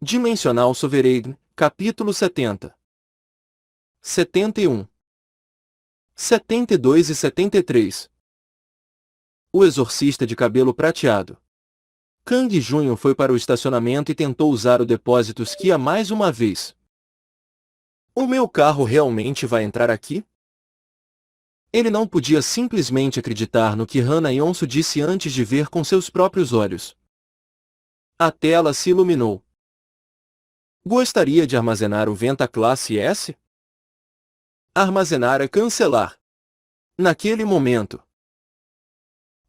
Dimensional Sovereign, capítulo 70. 71. 72 e 73. O exorcista de cabelo prateado. Kang Junho foi para o estacionamento e tentou usar o depósito Skia mais uma vez. O meu carro realmente vai entrar aqui? Ele não podia simplesmente acreditar no que Hana Yonsu disse antes de ver com seus próprios olhos. A tela se iluminou. Gostaria de armazenar o Venta Classe S? Armazenar é cancelar. Naquele momento,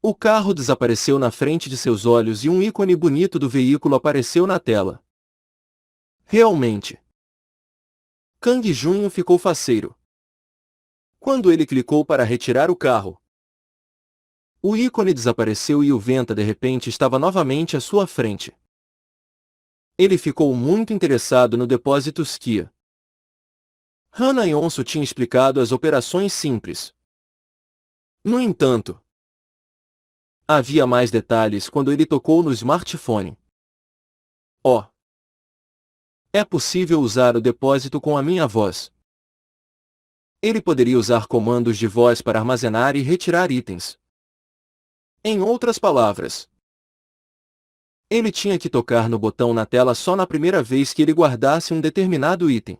o carro desapareceu na frente de seus olhos e um ícone bonito do veículo apareceu na tela. Realmente. Kang Junho ficou faceiro. Quando ele clicou para retirar o carro, o ícone desapareceu e o Venta de repente estava novamente à sua frente. Ele ficou muito interessado no depósito Skia. Hana Yonsu tinha explicado as operações simples. No entanto, havia mais detalhes quando ele tocou no smartphone. Oh! É possível usar o depósito com a minha voz. Ele poderia usar comandos de voz para armazenar e retirar itens. Em outras palavras, ele tinha que tocar no botão na tela só na primeira vez que ele guardasse um determinado item.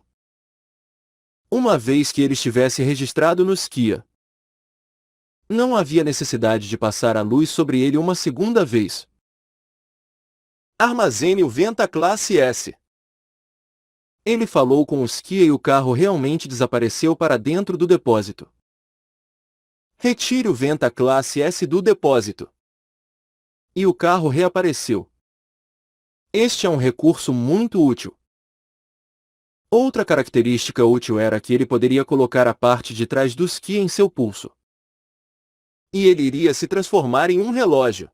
Uma vez que ele estivesse registrado no Skia, não havia necessidade de passar a luz sobre ele uma segunda vez. Armazene o Venta Classe S. Ele falou com o Skia e o carro realmente desapareceu para dentro do depósito. Retire o Venta Classe S do depósito. E o carro reapareceu. Este é um recurso muito útil. Outra característica útil era que ele poderia colocar a parte de trás do Skia em seu pulso. E ele iria se transformar em um relógio.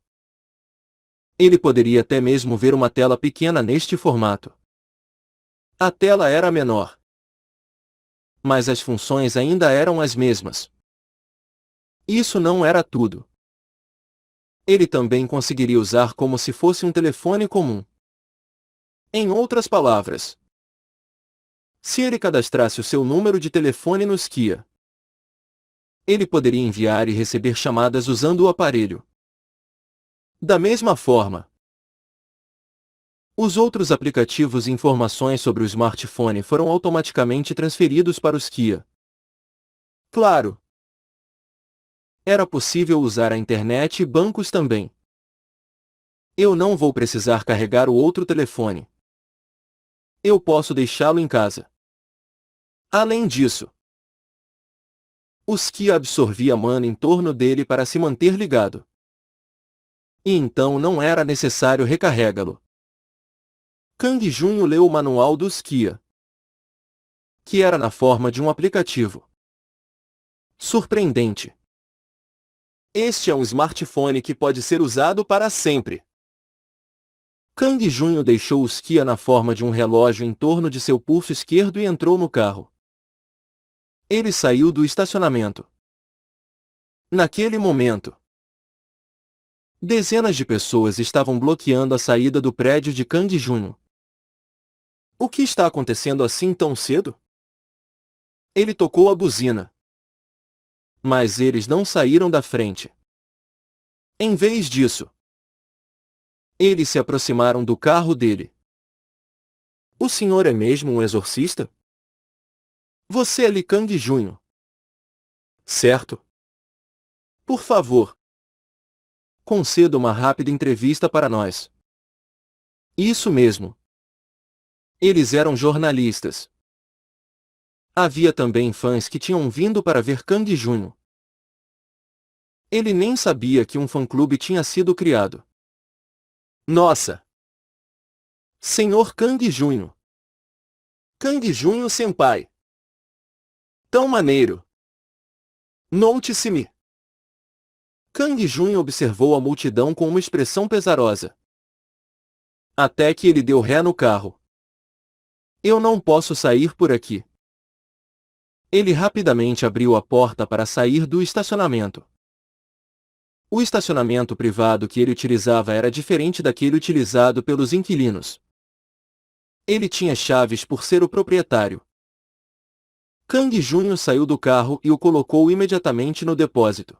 Ele poderia até mesmo ver uma tela pequena neste formato. A tela era menor, mas as funções ainda eram as mesmas. Isso não era tudo. Ele também conseguiria usar como se fosse um telefone comum. Em outras palavras, se ele cadastrasse o seu número de telefone no Skia, ele poderia enviar e receber chamadas usando o aparelho. Da mesma forma, os outros aplicativos e informações sobre o smartphone foram automaticamente transferidos para o Skia. Claro, era possível usar a internet e bancos também. Eu não vou precisar carregar o outro telefone. Eu posso deixá-lo em casa. Além disso, o Skia absorvia mana em torno dele para se manter ligado. E então não era necessário recarregá-lo. Kang Junho leu o manual do Skia, que era na forma de um aplicativo. Surpreendente. Este é um smartphone que pode ser usado para sempre. Kang Junho deixou o Skia na forma de um relógio em torno de seu pulso esquerdo e entrou no carro. Ele saiu do estacionamento. Naquele momento, dezenas de pessoas estavam bloqueando a saída do prédio de Kang Junho. O que está acontecendo assim tão cedo? Ele tocou a buzina. Mas eles não saíram da frente. Em vez disso, eles se aproximaram do carro dele. O senhor é mesmo um exorcista? Você é Lee Kang Junho. Certo? Por favor, conceda uma rápida entrevista para nós. Isso mesmo. Eles eram jornalistas. Havia também fãs que tinham vindo para ver Kang Junho. Ele nem sabia que um fã-clube tinha sido criado. Nossa! Senhor Kang Junho! Kang Junho Senpai! Tão maneiro! Note-se-me! Kang Junho observou a multidão com uma expressão pesarosa. Até que ele deu ré no carro. Eu não posso sair por aqui. Ele rapidamente abriu a porta para sair do estacionamento. O estacionamento privado que ele utilizava era diferente daquele utilizado pelos inquilinos. Ele tinha chaves por ser o proprietário. Kang Jr. saiu do carro e o colocou imediatamente no depósito.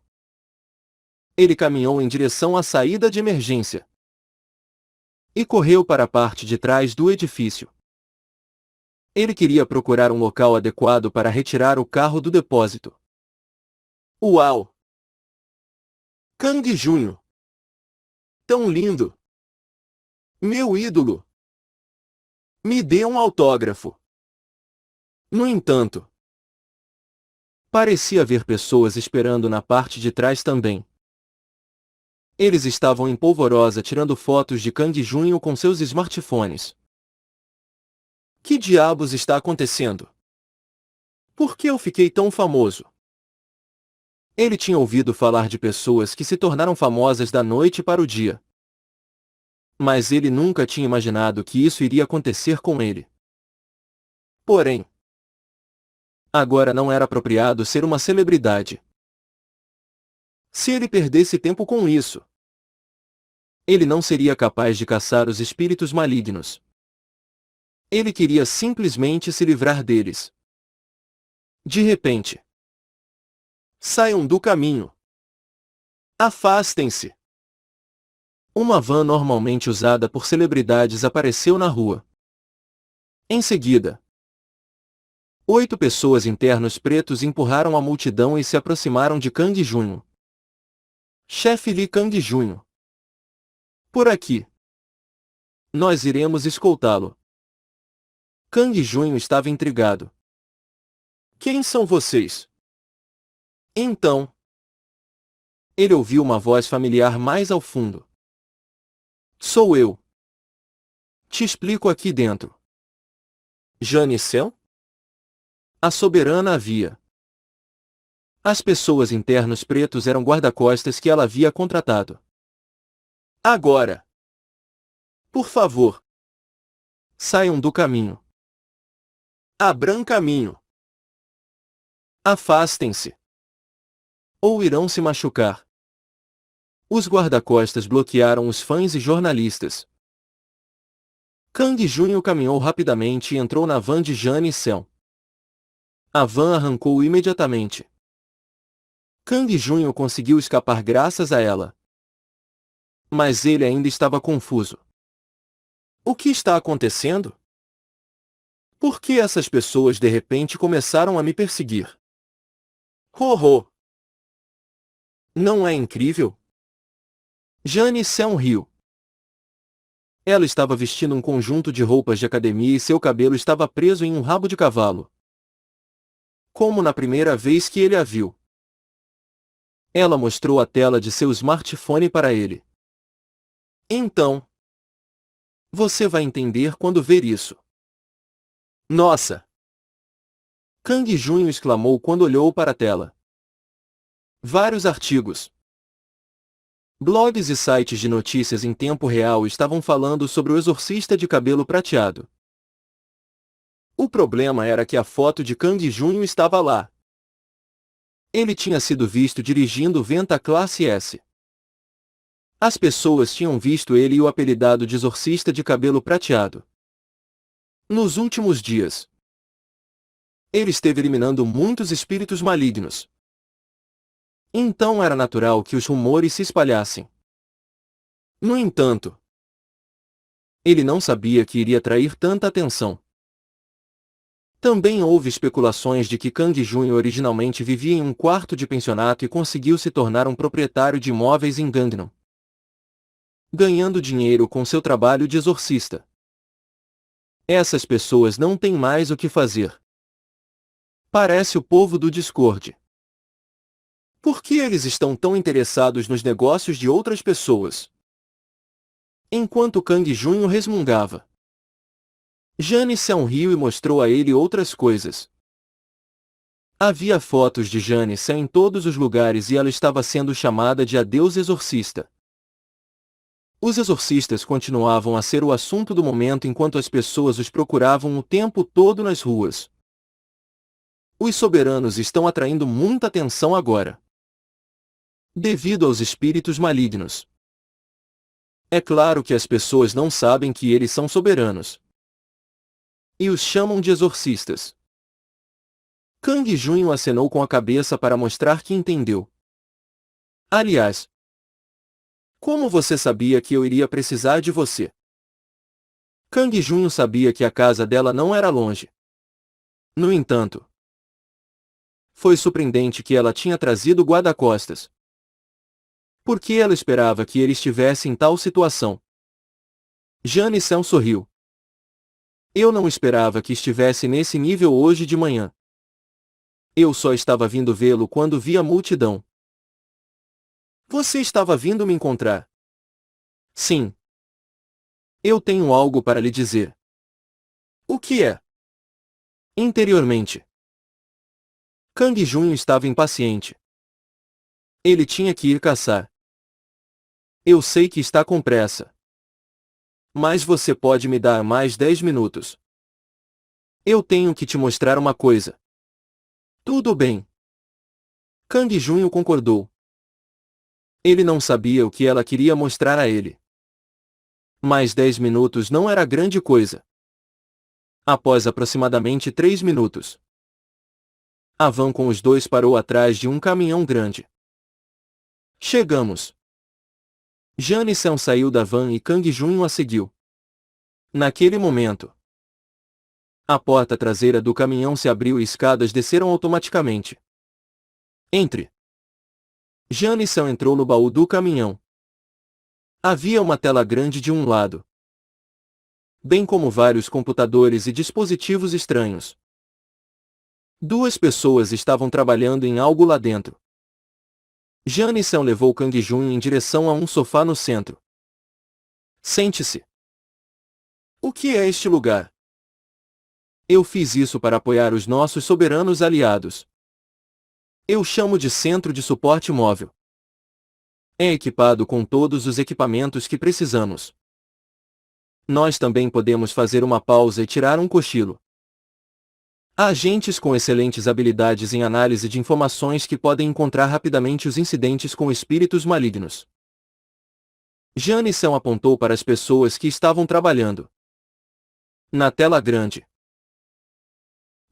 Ele caminhou em direção à saída de emergência e correu para a parte de trás do edifício. Ele queria procurar um local adequado para retirar o carro do depósito. Uau! Kang Jr. Tão lindo! Meu ídolo! Me dê um autógrafo! No entanto, parecia haver pessoas esperando na parte de trás também. Eles estavam em polvorosa tirando fotos de Kang Jr. com seus smartphones. Que diabos está acontecendo? Por que eu fiquei tão famoso? Ele tinha ouvido falar de pessoas que se tornaram famosas da noite para o dia. Mas ele nunca tinha imaginado que isso iria acontecer com ele. Porém, agora não era apropriado ser uma celebridade. Se ele perdesse tempo com isso, ele não seria capaz de caçar os espíritos malignos. Ele queria simplesmente se livrar deles. De repente, saiam do caminho. Afastem-se. Uma van normalmente usada por celebridades apareceu na rua. Em seguida, 8 pessoas em ternos pretos empurraram a multidão e se aproximaram de Kang Jr. Chefe Lee Kang Jr. Por aqui. Nós iremos escoltá-lo. Kang Jr. estava intrigado. Quem são vocês? Então, ele ouviu uma voz familiar mais ao fundo. Sou eu. Te explico aqui dentro. Jane Cell? A soberana havia. As pessoas em ternos pretos eram guarda-costas que ela havia contratado. Agora, por favor, saiam do caminho. Abram caminho. Afastem-se. Ou irão se machucar. Os guarda-costas bloquearam os fãs e jornalistas. Kang Jr. caminhou rapidamente e entrou na van de Jane Cell. A van arrancou imediatamente. Kang Jr. conseguiu escapar graças a ela. Mas ele ainda estava confuso. O que está acontecendo? Por que essas pessoas de repente começaram a me perseguir? Ho! Não é incrível? Jane Cell riu. Ela estava vestindo um conjunto de roupas de academia e seu cabelo estava preso em um rabo de cavalo. Como na primeira vez que ele a viu. Ela mostrou a tela de seu smartphone para ele. Então, você vai entender quando ver isso. Nossa! Kang Jr. exclamou quando olhou para a tela. Vários artigos. Blogs e sites de notícias em tempo real estavam falando sobre o exorcista de cabelo prateado. O problema era que a foto de Kang Jr. estava lá. Ele tinha sido visto dirigindo o Venta Classe S. As pessoas tinham visto ele e o apelidado de exorcista de cabelo prateado. Nos últimos dias, ele esteve eliminando muitos espíritos malignos. Então era natural que os rumores se espalhassem. No entanto, ele não sabia que iria atrair tanta atenção. Também houve especulações de que Kang Jr. originalmente vivia em um quarto de pensionato e conseguiu se tornar um proprietário de imóveis em Gangnam, ganhando dinheiro com seu trabalho de exorcista. Essas pessoas não têm mais o que fazer. Parece o povo do Discord. Por que eles estão tão interessados nos negócios de outras pessoas? Enquanto Kang Jr. resmungava, Jane Cell riu e mostrou a ele outras coisas. Havia fotos de Jane Cell em todos os lugares e ela estava sendo chamada de a deusa exorcista. Os exorcistas continuavam a ser o assunto do momento enquanto as pessoas os procuravam o tempo todo nas ruas. Os soberanos estão atraindo muita atenção agora, devido aos espíritos malignos. É claro que as pessoas não sabem que eles são soberanos. E os chamam de exorcistas. Kang Junho acenou com a cabeça para mostrar que entendeu. Aliás, como você sabia que eu iria precisar de você? Kang Junho sabia que a casa dela não era longe. No entanto, foi surpreendente que ela tinha trazido guarda-costas. Por que ela esperava que ele estivesse em tal situação? Jane São sorriu. Eu não esperava que estivesse nesse nível hoje de manhã. Eu só estava vindo vê-lo quando vi a multidão. Você estava vindo me encontrar? Sim. Eu tenho algo para lhe dizer. O que é? Interiormente, Kang Junho estava impaciente. Ele tinha que ir caçar. Eu sei que está com pressa. Mas você pode me dar mais 10 minutos. Eu tenho que te mostrar uma coisa. Tudo bem. Kang Junho concordou. Ele não sabia o que ela queria mostrar a ele. Mas 10 minutos não era grande coisa. Após aproximadamente 3 minutos, a van com os dois parou atrás de um caminhão grande. Chegamos. Janison saiu da van e Kang Junho a seguiu. Naquele momento, a porta traseira do caminhão se abriu e escadas desceram automaticamente. Entre. Janison entrou no baú do caminhão. Havia uma tela grande de um lado, bem como vários computadores e dispositivos estranhos. Duas pessoas estavam trabalhando em algo lá dentro. Janison levou Kang Junho em direção a um sofá no centro. Sente-se. O que é este lugar? Eu fiz isso para apoiar os nossos soberanos aliados. Eu chamo de Centro de Suporte Móvel. É equipado com todos os equipamentos que precisamos. Nós também podemos fazer uma pausa e tirar um cochilo. Há agentes com excelentes habilidades em análise de informações que podem encontrar rapidamente os incidentes com espíritos malignos. Janison apontou para as pessoas que estavam trabalhando. Na tela grande,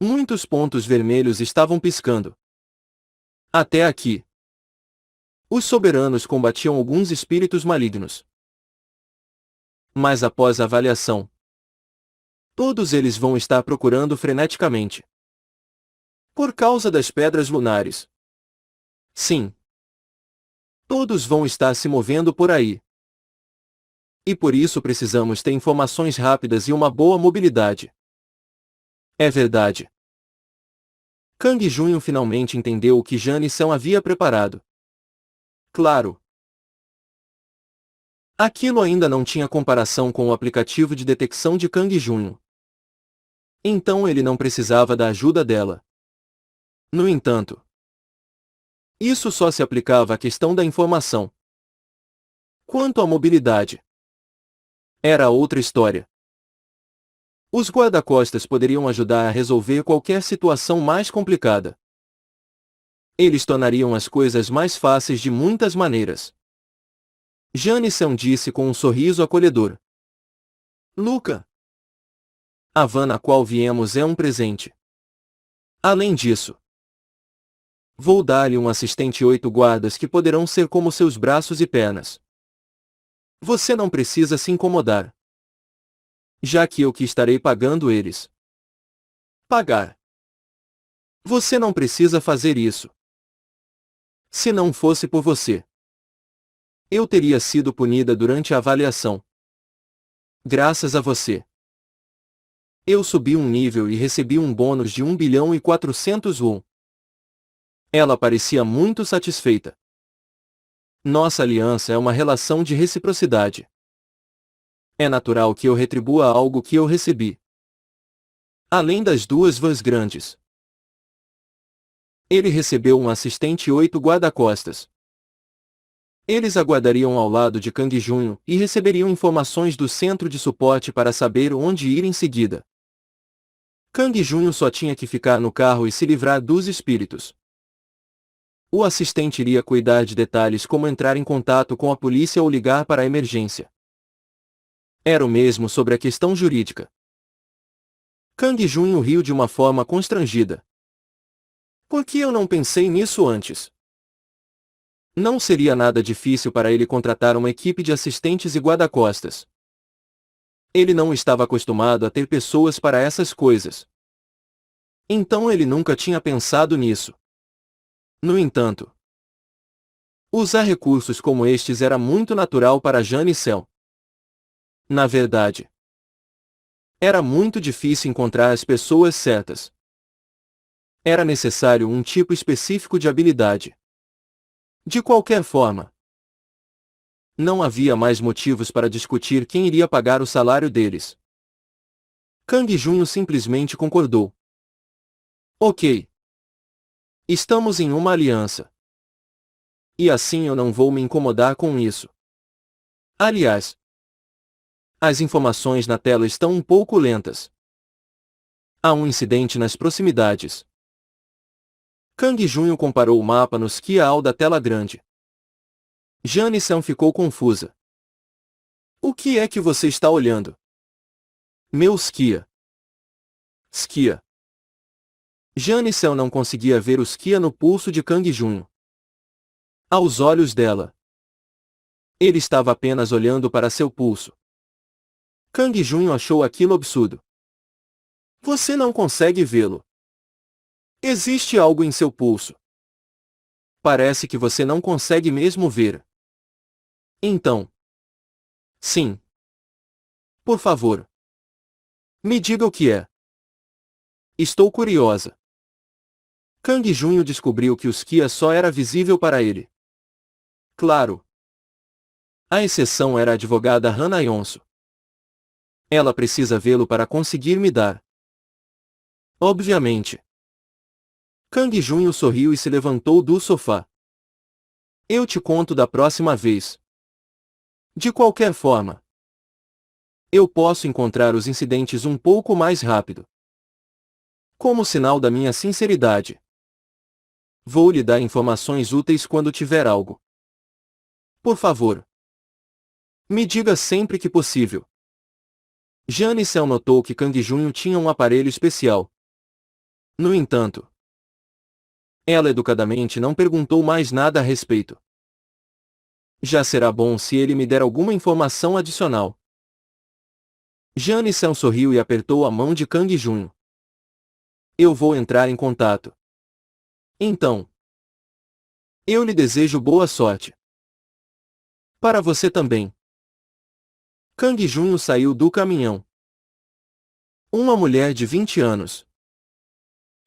muitos pontos vermelhos estavam piscando. Até aqui, os soberanos combatiam alguns espíritos malignos. Mas após a avaliação, todos eles vão estar procurando freneticamente. Por causa das pedras lunares. Sim. Todos vão estar se movendo por aí. E por isso precisamos ter informações rápidas e uma boa mobilidade. É verdade. Kang Junho finalmente entendeu o que Janison havia preparado. Claro. Aquilo ainda não tinha comparação com o aplicativo de detecção de Kang Junho. Então ele não precisava da ajuda dela. No entanto, isso só se aplicava à questão da informação. Quanto à mobilidade, era outra história. Os guarda-costas poderiam ajudar a resolver qualquer situação mais complicada. Eles tornariam as coisas mais fáceis de muitas maneiras. Janison disse com um sorriso acolhedor. Luca, a van na qual viemos é um presente. Além disso, vou dar-lhe um assistente e 8 guardas que poderão ser como seus braços e pernas. Você não precisa se incomodar, já que eu que estarei pagando eles. Pagar? Você não precisa fazer isso. Se não fosse por você, eu teria sido punida durante a avaliação. Graças a você, eu subi um nível e recebi um bônus de 1 bilhão e 400 won. Ela parecia muito satisfeita. Nossa aliança é uma relação de reciprocidade. É natural que eu retribua algo que eu recebi. Além das 2 vans grandes, ele recebeu um assistente e 8 guarda-costas. Eles aguardariam ao lado de Kang Junho e receberiam informações do centro de suporte para saber onde ir em seguida. Kang Junho só tinha que ficar no carro e se livrar dos espíritos. O assistente iria cuidar de detalhes como entrar em contato com a polícia ou ligar para a emergência. Era o mesmo sobre a questão jurídica. Kang Junho riu de uma forma constrangida. Por que eu não pensei nisso antes? Não seria nada difícil para ele contratar uma equipe de assistentes e guarda-costas. Ele não estava acostumado a ter pessoas para essas coisas. Então ele nunca tinha pensado nisso. No entanto, usar recursos como estes era muito natural para Jane Cell. Na verdade, era muito difícil encontrar as pessoas certas. Era necessário um tipo específico de habilidade. De qualquer forma, não havia mais motivos para discutir quem iria pagar o salário deles. Kang Junho simplesmente concordou. Ok. Estamos em uma aliança. E assim eu não vou me incomodar com isso. Aliás, as informações na tela estão um pouco lentas. Há um incidente nas proximidades. Kang Junho comparou o mapa no Skia ao da tela grande. Jane-san ficou confusa. O que é que você está olhando? Meu Skia. Skia. Jane-san não conseguia ver o Skia no pulso de Kang Junho. Aos olhos dela, ele estava apenas olhando para seu pulso. Kang Junho achou aquilo absurdo. Você não consegue vê-lo. Existe algo em seu pulso. Parece que você não consegue mesmo ver. Então. Sim. Por favor. Me diga o que é. Estou curiosa. Kang Junho descobriu que o Skia só era visível para ele. Claro. A exceção era a advogada Hana Yonso. Ela precisa vê-lo para conseguir me dar. Obviamente. Kang Junho sorriu e se levantou do sofá. Eu te conto da próxima vez. De qualquer forma, eu posso encontrar os incidentes um pouco mais rápido. Como sinal da minha sinceridade, vou lhe dar informações úteis quando tiver algo. Por favor, me diga sempre que possível. Jane-san notou que Kang Junho tinha um aparelho especial. No entanto, ela educadamente não perguntou mais nada a respeito. Já será bom se ele me der alguma informação adicional. Jane-san sorriu e apertou a mão de Kang Junho. Eu vou entrar em contato. Então, eu lhe desejo boa sorte. Para você também. Kang Junho saiu do caminhão. Uma mulher de 20 anos,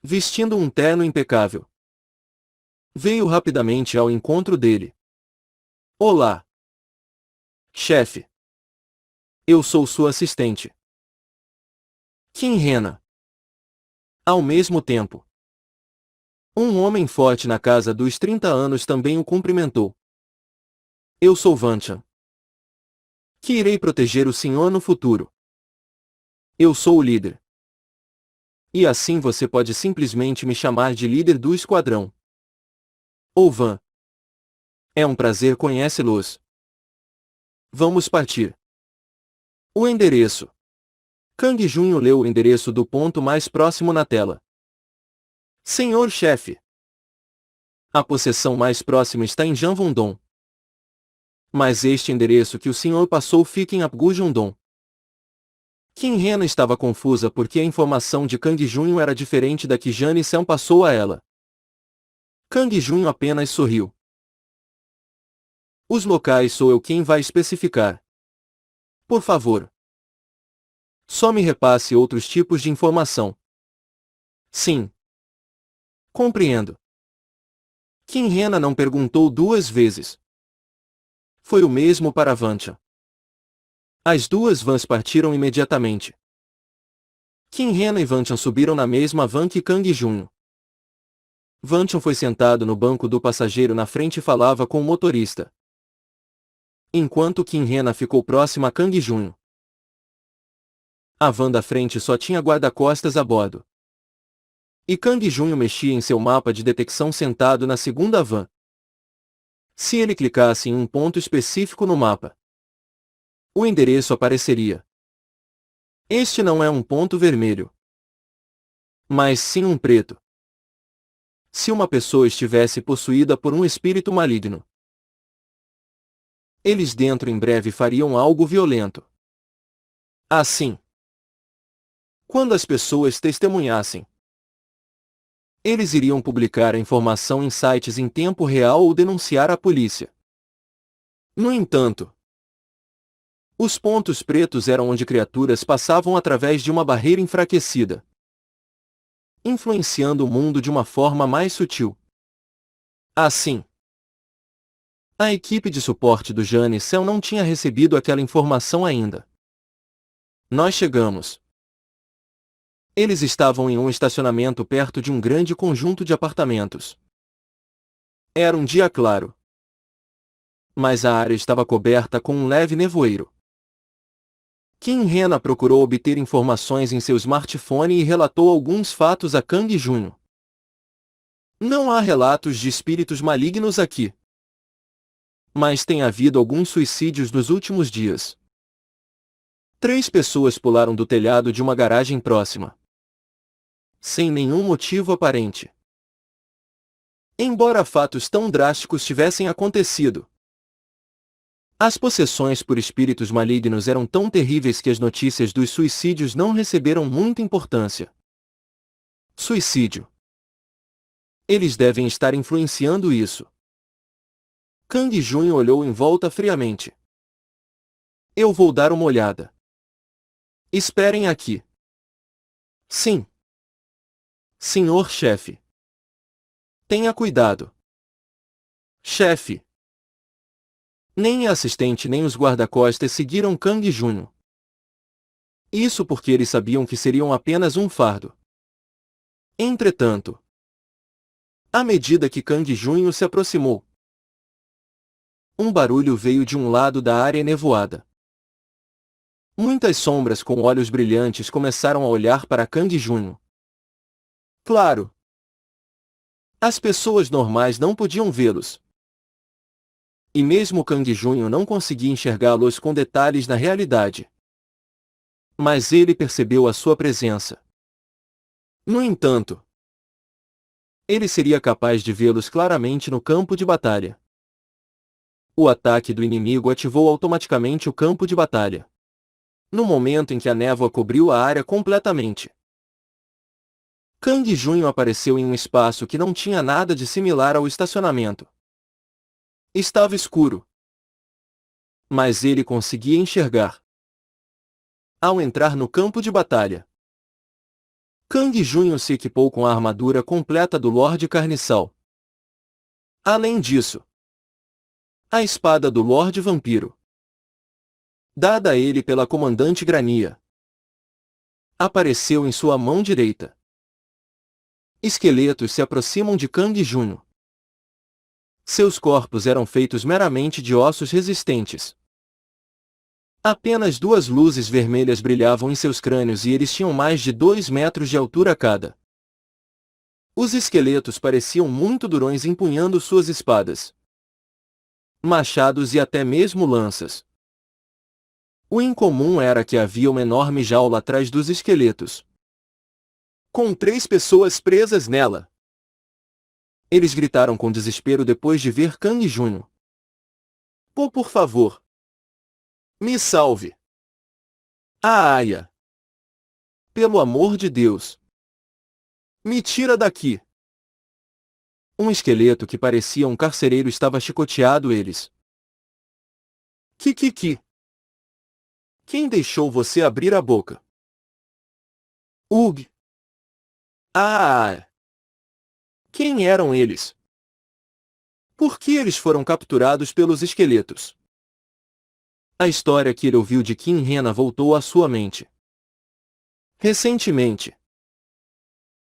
vestindo um terno impecável, veio rapidamente ao encontro dele. Olá. Chefe. Eu sou sua assistente. Kim Rena. Ao mesmo tempo, um homem forte na casa dos 30 anos também o cumprimentou. Eu sou Vanchan, que irei proteger o senhor no futuro. Eu sou o líder. E assim você pode simplesmente me chamar de líder do esquadrão. Ou Van. É um prazer conhecê-los. Vamos partir. O endereço. Kang Junho leu o endereço do ponto mais próximo na tela. Senhor chefe. A possessão mais próxima está em Janvondong. Mas este endereço que o senhor passou fica em Apgujundong. Kim Rena estava confusa porque a informação de Kang Junho era diferente da que Jane-san passou a ela. Kang Junho apenas sorriu. Os locais sou eu quem vai especificar. Por favor. Só me repasse outros tipos de informação. Sim. Compreendo. Kim Rena não perguntou duas vezes. Foi o mesmo para Vanchan. As duas vans partiram imediatamente. Kim Rena e Vanchan subiram na mesma van que Kang Junho. Vanchan foi sentado no banco do passageiro na frente e falava com o motorista, enquanto Kim Rena ficou próxima a Kang Junho. A van da frente só tinha guarda-costas a bordo. E Kang Junho mexia em seu mapa de detecção sentado na segunda van. Se ele clicasse em um ponto específico no mapa, o endereço apareceria. Este não é um ponto vermelho. mas sim um preto. Se uma pessoa estivesse possuída por um espírito maligno, eles dentro em breve fariam algo violento. Assim, quando as pessoas testemunhassem, eles iriam publicar a informação em sites em tempo real ou denunciar à polícia. No entanto, os pontos pretos eram onde criaturas passavam através de uma barreira enfraquecida, influenciando o mundo de uma forma mais sutil. Assim, a equipe de suporte do Janicel não tinha recebido aquela informação ainda. Nós chegamos. Eles estavam em um estacionamento perto de um grande conjunto de apartamentos. Era um dia claro, mas a área estava coberta com um leve nevoeiro. Kim Rena procurou obter informações em seu smartphone e relatou alguns fatos a Kang Jr. Não há relatos de espíritos malignos aqui, mas tem havido alguns suicídios nos últimos dias. 3 pessoas pularam do telhado de uma garagem próxima, sem nenhum motivo aparente. Embora fatos tão drásticos tivessem acontecido, as possessões por espíritos malignos eram tão terríveis que as notícias dos suicídios não receberam muita importância. Suicídio. Eles devem estar influenciando isso. Kang Jun olhou em volta friamente. Eu vou dar uma olhada. Esperem aqui. Sim. Senhor chefe. Tenha cuidado. Chefe. Nem a assistente nem os guarda-costas seguiram Kang Jun. Isso porque eles sabiam que seriam apenas um fardo. Entretanto, à medida que Kang Jun se aproximou, um barulho veio de um lado da área nevoada. Muitas sombras com olhos brilhantes começaram a olhar para Kang Jun. Claro, as pessoas normais não podiam vê-los. E mesmo Kang Jun não conseguia enxergá-los com detalhes na realidade. Mas ele percebeu a sua presença. No entanto, ele seria capaz de vê-los claramente no campo de batalha. O ataque do inimigo ativou automaticamente o campo de batalha, no momento em que a névoa cobriu a área completamente. Kang Jun apareceu em um espaço que não tinha nada de similar ao estacionamento. Estava escuro, mas ele conseguia enxergar. Ao entrar no campo de batalha, Kang Jun se equipou com a armadura completa do Lorde Carniçal. Além disso, a espada do Lorde Vampiro, dada a ele pela comandante Grania, apareceu em sua mão direita. Esqueletos se aproximam de Kang Jun. Seus corpos eram feitos meramente de ossos resistentes. Apenas 2 luzes vermelhas brilhavam em seus crânios e eles tinham mais de 2 metros de altura cada. Os esqueletos pareciam muito durões empunhando suas espadas, machados e até mesmo lanças. O incomum era que havia uma enorme jaula atrás dos esqueletos, com 3 pessoas presas nela. Eles gritaram com desespero depois de ver Kang Jun. Por favor. Me salve. Aya. Pelo amor de Deus. Me tira daqui. Um esqueleto que parecia um carcereiro estava chicoteado eles. Que? Quem deixou você abrir a boca? Ugh. Ah! Quem eram eles? Por que eles foram capturados pelos esqueletos? A história que ele ouviu de Kim Rena voltou à sua mente. Recentemente,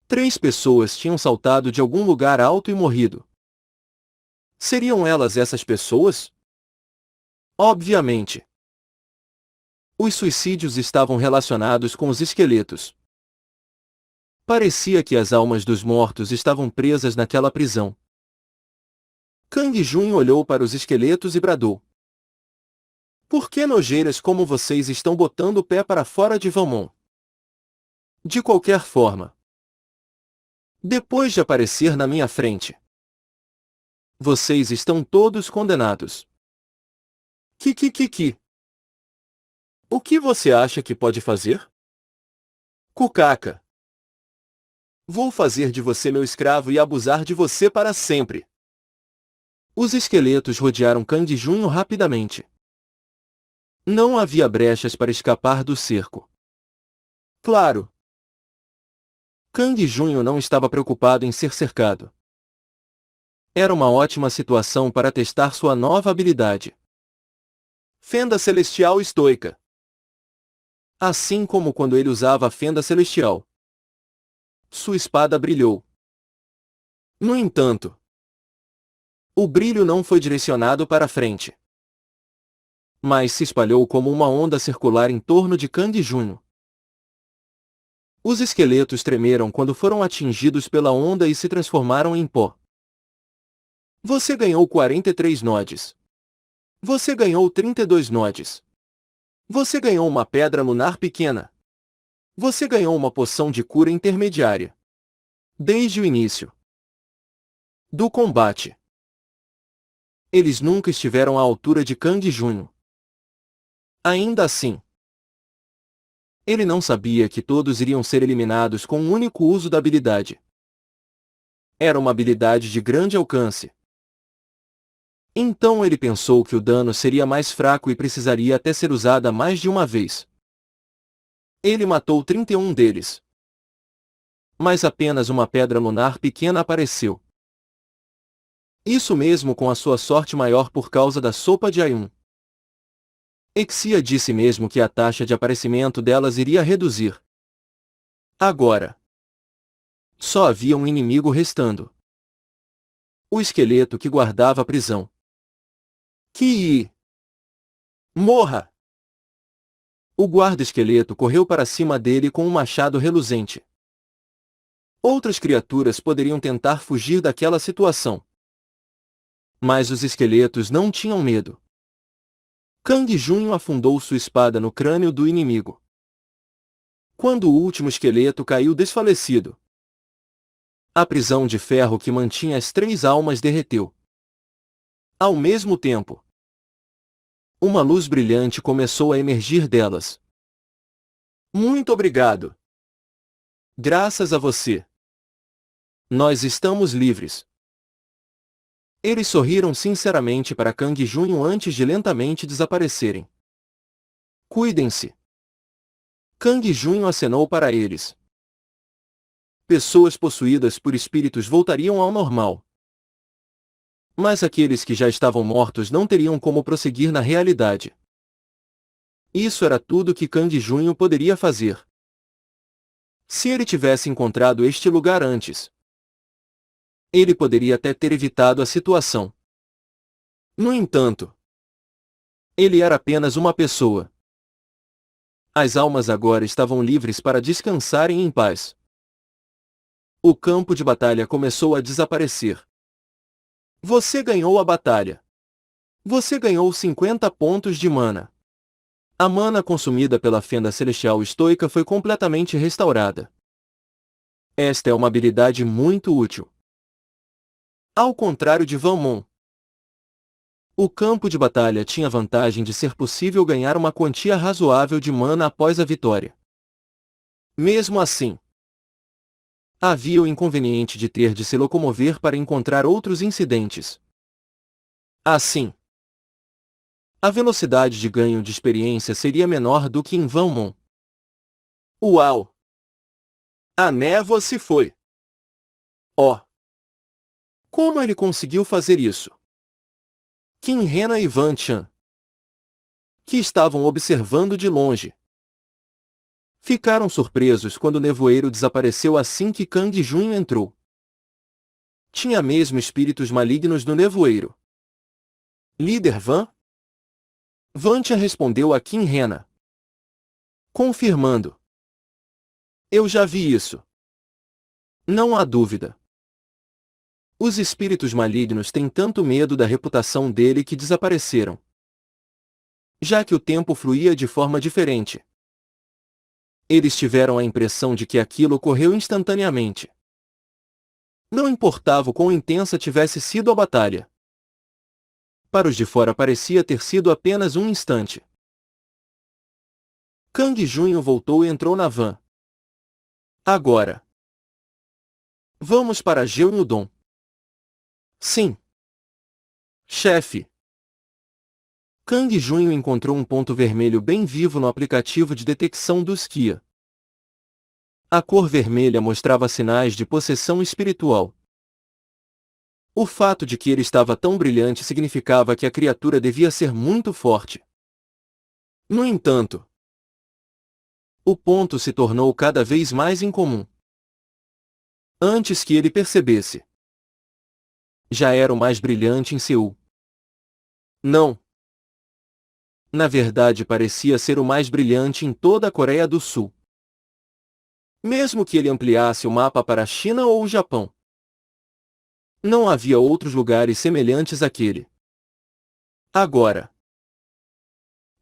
3 pessoas tinham saltado de algum lugar alto e morrido. Seriam elas essas pessoas? Obviamente. Os suicídios estavam relacionados com os esqueletos. Parecia que as almas dos mortos estavam presas naquela prisão. Kang Jun olhou para os esqueletos e bradou. Por que nojeiras como vocês estão botando o pé para fora de Valmont? De qualquer forma, depois de aparecer na minha frente. Vocês estão todos condenados. Kikikiki. O que você acha que pode fazer? Cucaca. Vou fazer de você meu escravo e abusar de você para sempre. Os esqueletos rodearam Kang Junho rapidamente. Não havia brechas para escapar do cerco. Claro. Kang Junho não estava preocupado em ser cercado. Era uma ótima situação para testar sua nova habilidade. Fenda Celestial Estoica. Assim como quando ele usava a Fenda Celestial. Sua espada brilhou. No entanto, o brilho não foi direcionado para frente, mas se espalhou como uma onda circular em torno de Kang Junho. Os esqueletos tremeram quando foram atingidos pela onda e se transformaram em pó. Você ganhou 43 nodes. Você ganhou 32 nodes. Você ganhou uma pedra lunar pequena. Você ganhou uma poção de cura intermediária. Desde o início do combate, eles nunca estiveram à altura de Kang Junho. Ainda assim, ele não sabia que todos iriam ser eliminados com um único uso da habilidade. Era uma habilidade de grande alcance. Então ele pensou que o dano seria mais fraco e precisaria até ser usada mais de uma vez. Ele matou 31 deles. Mas apenas uma pedra lunar pequena apareceu. Isso mesmo com a sua sorte maior por causa da sopa de Ayun. Exia disse mesmo que a taxa de aparecimento delas iria reduzir. Agora, só havia um inimigo restando. O esqueleto que guardava a prisão. Ki! Morra! O guarda-esqueleto correu para cima dele com um machado reluzente. Outras criaturas poderiam tentar fugir daquela situação. Mas os esqueletos não tinham medo. Kang Junho afundou sua espada no crânio do inimigo. Quando o último esqueleto caiu desfalecido, a prisão de ferro que mantinha as 3 almas derreteu. Ao mesmo tempo, uma luz brilhante começou a emergir delas. Muito obrigado. Graças a você, nós estamos livres. Eles sorriram sinceramente para Kang Junho antes de lentamente desaparecerem. Cuidem-se. Kang Junho acenou para eles. Pessoas possuídas por espíritos voltariam ao normal. Mas aqueles que já estavam mortos não teriam como prosseguir na realidade. Isso era tudo que Kang Junho poderia fazer. Se ele tivesse encontrado este lugar antes, ele poderia até ter evitado a situação. No entanto, ele era apenas uma pessoa. As almas agora estavam livres para descansarem em paz. O campo de batalha começou a desaparecer. Você ganhou a batalha. Você ganhou 50 pontos de mana. A mana consumida pela Fenda Celestial Estoica foi completamente restaurada. Esta é uma habilidade muito útil. Ao contrário de Valmont, o campo de batalha tinha a vantagem de ser possível ganhar uma quantia razoável de mana após a vitória. Mesmo assim, havia o inconveniente de ter de se locomover para encontrar outros incidentes. Assim, a velocidade de ganho de experiência seria menor do que em Valmont. Uau! A névoa se foi. Oh! Como ele conseguiu fazer isso? Kim Rena e Van Chan, que estavam observando de longe, ficaram surpresos quando o nevoeiro desapareceu assim que Kang Junho entrou. Tinha mesmo espíritos malignos no nevoeiro. Líder Van? Van Chan respondeu a Kim Rena, confirmando. Eu já vi isso. Não há dúvida. Os espíritos malignos têm tanto medo da reputação dele que desapareceram. Já que o tempo fluía de forma diferente, eles tiveram a impressão de que aquilo ocorreu instantaneamente. Não importava o quão intensa tivesse sido a batalha. Para os de fora parecia ter sido apenas um instante. Kang Junho voltou e entrou na van. Agora. Vamos para Jeonnudon. Sim. Chefe. Kang Junho encontrou um ponto vermelho bem vivo no aplicativo de detecção do Skia. A cor vermelha mostrava sinais de possessão espiritual. O fato de que ele estava tão brilhante significava que a criatura devia ser muito forte. No entanto, o ponto se tornou cada vez mais incomum. Antes que ele percebesse, já era o mais brilhante em Seul. Não. Na verdade, parecia ser o mais brilhante em toda a Coreia do Sul. Mesmo que ele ampliasse o mapa para a China ou o Japão, não havia outros lugares semelhantes àquele. Agora,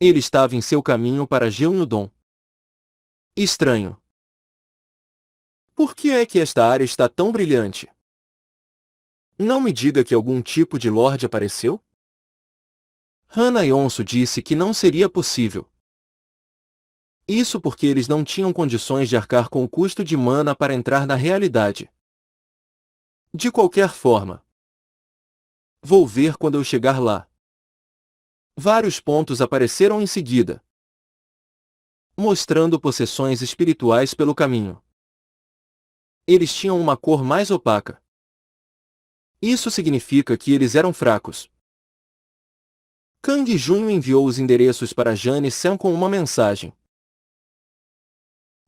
ele estava em seu caminho para Jeonnudon. Estranho. Por que é que esta área está tão brilhante? Não me diga que algum tipo de Lorde apareceu? Hana Yonsu disse que não seria possível. Isso porque eles não tinham condições de arcar com o custo de mana para entrar na realidade. De qualquer forma, vou ver quando eu chegar lá. Vários pontos apareceram em seguida, mostrando possessões espirituais pelo caminho. Eles tinham uma cor mais opaca. Isso significa que eles eram fracos. Kang Junho enviou os endereços para Jane Sen com uma mensagem.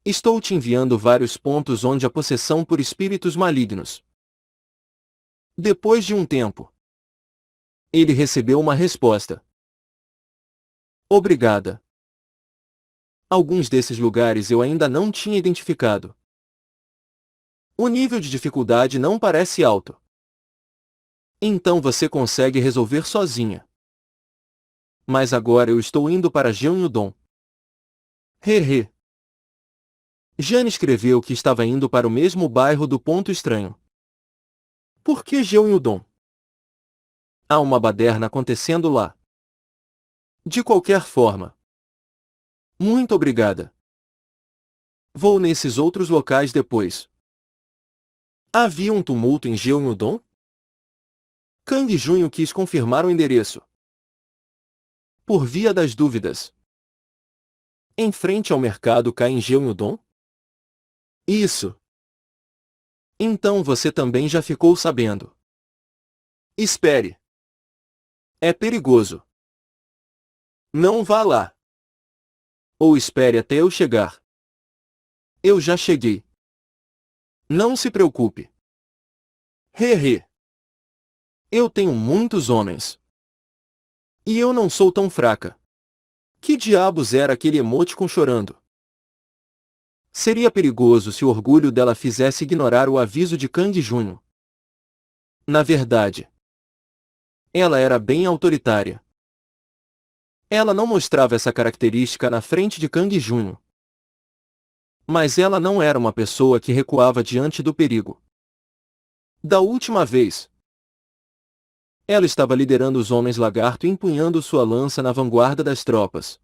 Estou te enviando vários pontos onde há possessão por espíritos malignos. Depois de um tempo, ele recebeu uma resposta. Obrigada. Alguns desses lugares eu ainda não tinha identificado. O nível de dificuldade não parece alto. Então você consegue resolver sozinha. Mas agora eu estou indo para Jeonnudon. Hehe. Jane escreveu que estava indo para o mesmo bairro do ponto estranho. Por que Jeonnudon? Há uma baderna acontecendo lá. De qualquer forma. Muito obrigada. Vou nesses outros locais depois. Havia um tumulto em Jeonnudon? Kang Junho quis confirmar o endereço. Por via das dúvidas. Em frente ao mercado Cá em Jeonnudon? Isso. Então você também já ficou sabendo. Espere. É perigoso. Não vá lá. Ou espere até eu chegar. Eu já cheguei. Não se preocupe. Hehe. Eu tenho muitos homens. E eu não sou tão fraca. Que diabos era aquele emoticon chorando? Seria perigoso se o orgulho dela fizesse ignorar o aviso de Kang Junho. Na verdade, ela era bem autoritária. Ela não mostrava essa característica na frente de Kang Junho. Mas ela não era uma pessoa que recuava diante do perigo. Da última vez, ela estava liderando os homens lagarto e empunhando sua lança na vanguarda das tropas.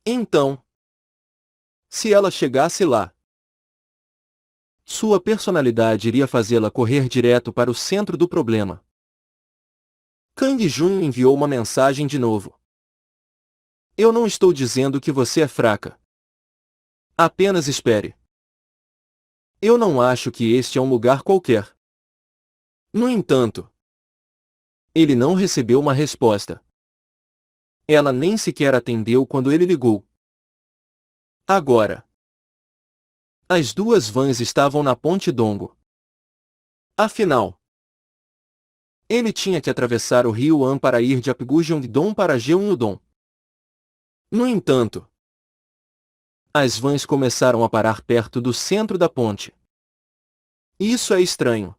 Então, se ela chegasse lá, sua personalidade iria fazê-la correr direto para o centro do problema. Kang Junho enviou uma mensagem de novo. Eu não estou dizendo que você é fraca. Apenas espere. Eu não acho que este é um lugar qualquer. No entanto, ele não recebeu uma resposta. Ela nem sequer atendeu quando ele ligou. Agora, as duas vans estavam na Ponte Dongo. Afinal, ele tinha que atravessar o rio An para ir de Apgujeongdong para Jeonnudon. No entanto, as vans começaram a parar perto do centro da ponte. Isso é estranho.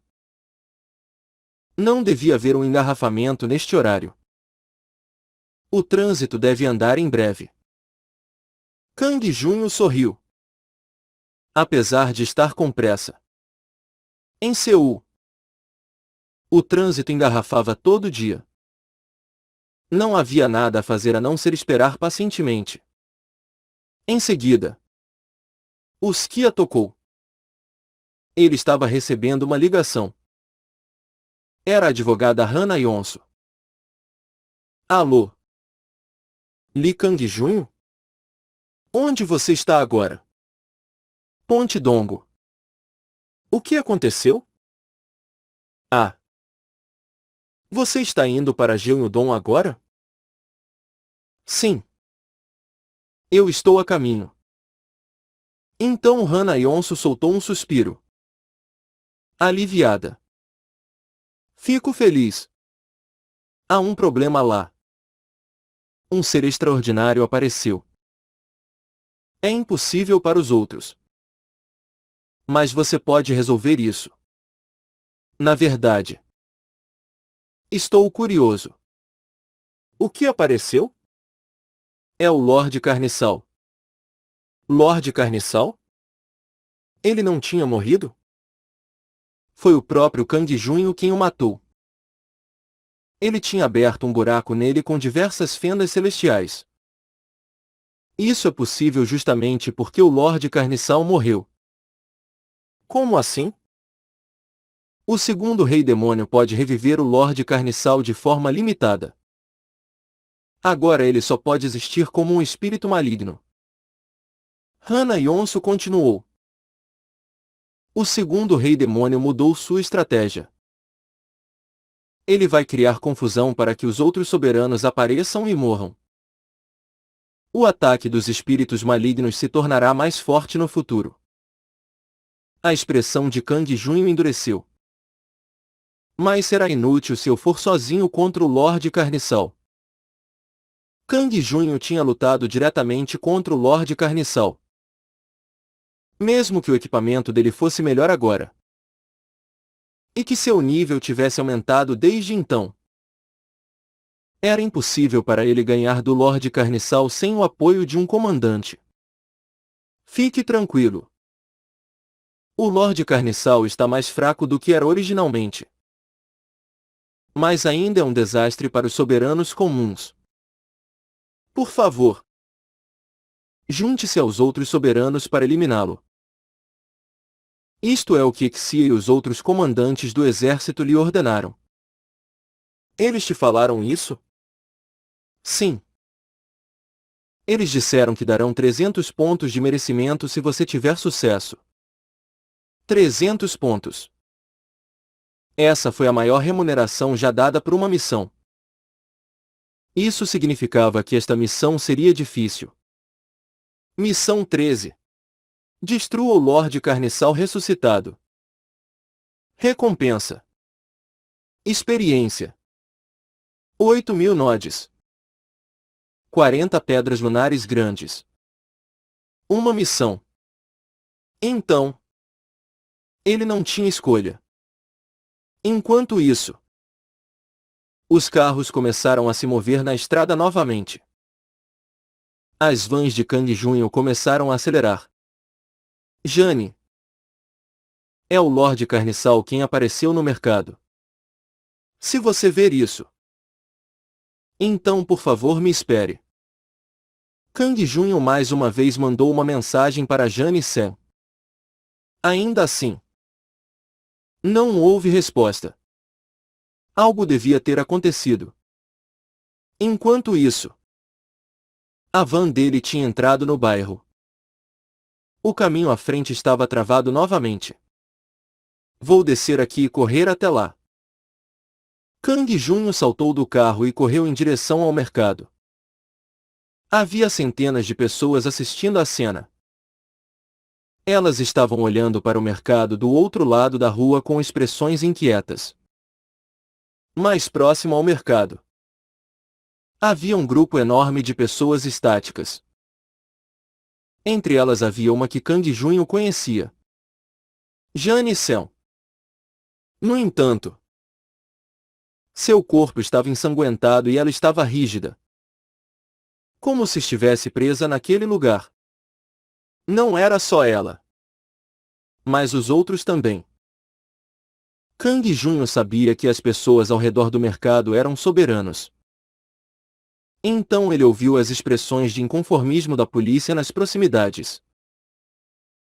Não devia haver um engarrafamento neste horário. O trânsito deve andar em breve. Kang Junho sorriu. Apesar de estar com pressa, Em Seul, o trânsito engarrafava todo dia. Não havia nada a fazer a não ser esperar pacientemente. Em seguida, o Skia tocou. Ele estava recebendo uma ligação. Era a advogada Hana Yonso. Alô? Lee Kang-junho? Onde você está agora? Ponte Dongo. O que aconteceu? Ah. Você está indo para Jeonnam agora? Sim. Eu estou a caminho. Então Hana Yonso soltou um suspiro. Aliviada. Fico feliz. Há um problema lá. Um ser extraordinário apareceu. É impossível para os outros. Mas você pode resolver isso. Na verdade, estou curioso. O que apareceu? É o Lorde Carniçal. Lorde Carniçal? Ele não tinha morrido? Foi o próprio Kang Junho quem o matou. Ele tinha aberto um buraco nele com diversas fendas celestiais. Isso é possível justamente porque o Lorde Carniçal morreu. Como assim? O segundo Rei Demônio pode reviver o Lorde Carniçal de forma limitada. Agora ele só pode existir como um espírito maligno. Hana Yonso continuou. O segundo Rei Demônio mudou sua estratégia. Ele vai criar confusão para que os outros soberanos apareçam e morram. O ataque dos espíritos malignos se tornará mais forte no futuro. A expressão de Kang Junho endureceu. Mas será inútil se eu for sozinho contra o Lorde Carniçal. Kang Junho tinha lutado diretamente contra o Lorde Carniçal. Mesmo que o equipamento dele fosse melhor agora. E que seu nível tivesse aumentado desde então. Era impossível para ele ganhar do Lorde Carniçal sem o apoio de um comandante. Fique tranquilo. O Lorde Carniçal está mais fraco do que era originalmente. Mas ainda é um desastre para os soberanos comuns. Por favor, junte-se aos outros soberanos para eliminá-lo. Isto é o que Xia e os outros comandantes do exército lhe ordenaram. Eles te falaram isso? Sim. Eles disseram que darão 300 pontos de merecimento se você tiver sucesso. 300 pontos. Essa foi a maior remuneração já dada por uma missão. Isso significava que esta missão seria difícil. Missão 13. Destrua o Lorde Carniçal ressuscitado. Recompensa. Experiência. 8.000 nodes. 40 pedras lunares grandes. Uma missão. Então, ele não tinha escolha. Enquanto isso, os carros começaram a se mover na estrada novamente. As vans de Kang Junho começaram a acelerar. Jane. É o Lorde Carniçal quem apareceu no mercado. Se você ver isso, então por favor me espere. Kang Junho mais uma vez mandou uma mensagem para Jane Sen. Ainda assim, não houve resposta. Algo devia ter acontecido. Enquanto isso, a van dele tinha entrado no bairro. O caminho à frente estava travado novamente. Vou descer aqui e correr até lá. Kang Junho saltou do carro e correu em direção ao mercado. Havia centenas de pessoas assistindo à cena. Elas estavam olhando para o mercado do outro lado da rua com expressões inquietas. Mais próximo ao mercado, havia um grupo enorme de pessoas estáticas. Entre elas havia uma que Kang Junho conhecia. Jane Sen. No entanto, seu corpo estava ensanguentado e ela estava rígida. Como se estivesse presa naquele lugar. Não era só ela, mas os outros também. Kang Junho sabia que as pessoas ao redor do mercado eram soberanos. Então ele ouviu as expressões de inconformismo da polícia nas proximidades.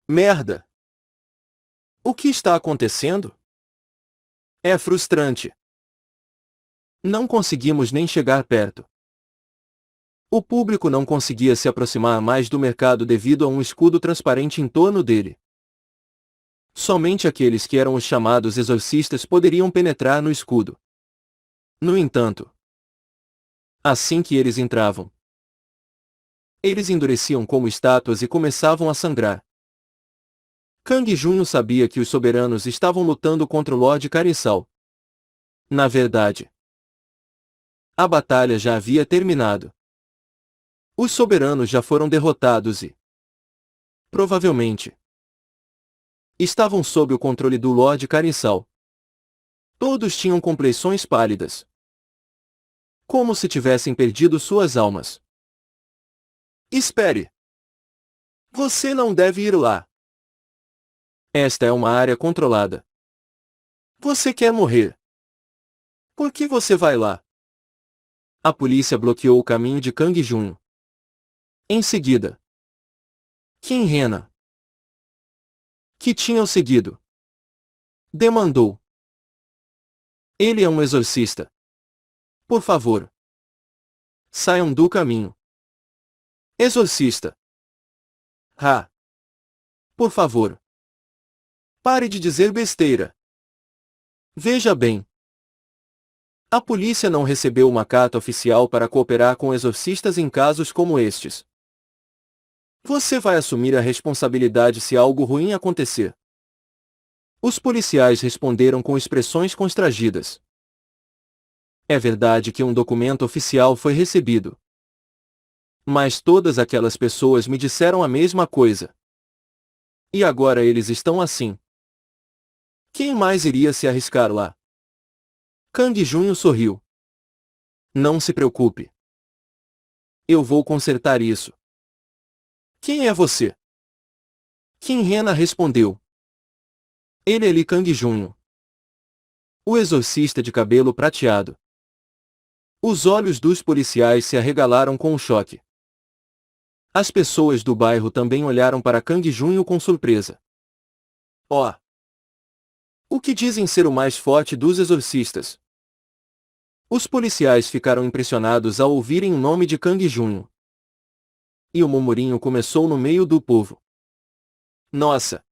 Merda! O que está acontecendo? É frustrante. Não conseguimos nem chegar perto. O público não conseguia se aproximar mais do mercado devido a um escudo transparente em torno dele. Somente aqueles que eram os chamados exorcistas poderiam penetrar no escudo. No entanto, assim que eles entravam, eles endureciam como estátuas e começavam a sangrar. Kang Junho sabia que os soberanos estavam lutando contra o Lorde Carissal. Na verdade, a batalha já havia terminado. Os soberanos já foram derrotados e, provavelmente, estavam sob o controle do Lorde Carissal. Todos tinham complexões pálidas, como se tivessem perdido suas almas. Espere! Você não deve ir lá. Esta é uma área controlada. Você quer morrer. Por que você vai lá? A polícia bloqueou o caminho de Kang Junho. Em seguida, Kim Hena, que tinha o seguido, demandou. Ele é um exorcista. Por favor, saiam do caminho. Exorcista. Ha! Por favor, pare de dizer besteira. Veja bem. A polícia não recebeu uma carta oficial para cooperar com exorcistas em casos como estes. Você vai assumir a responsabilidade se algo ruim acontecer. Os policiais responderam com expressões constrangidas. É verdade que um documento oficial foi recebido. Mas todas aquelas pessoas me disseram a mesma coisa. E agora eles estão assim. Quem mais iria se arriscar lá? Kang Junho sorriu. Não se preocupe. Eu vou consertar isso. Quem é você? Kim Hena respondeu. Ele é Lee Kang Junho, o exorcista de cabelo prateado. Os olhos dos policiais se arregalaram com o choque. As pessoas do bairro também olharam para Kang Junho com surpresa. Oh! O que dizem ser o mais forte dos exorcistas? Os policiais ficaram impressionados ao ouvirem o nome de Kang Junho. E o murmurinho começou no meio do povo. Nossa!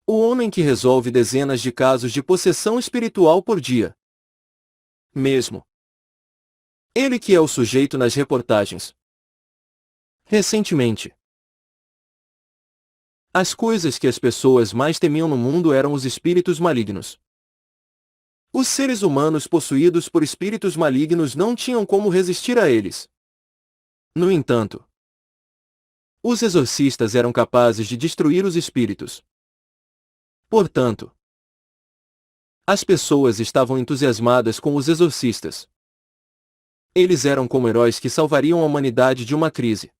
O homem que resolve dezenas de casos de possessão espiritual por dia. Mesmo. Ele que é o sujeito nas reportagens. Recentemente, as coisas que as pessoas mais temiam no mundo eram os espíritos malignos. Os seres humanos possuídos por espíritos malignos não tinham como resistir a eles. No entanto, os exorcistas eram capazes de destruir os espíritos. Portanto, as pessoas estavam entusiasmadas com os exorcistas. Eles eram como heróis que salvariam a humanidade de uma crise.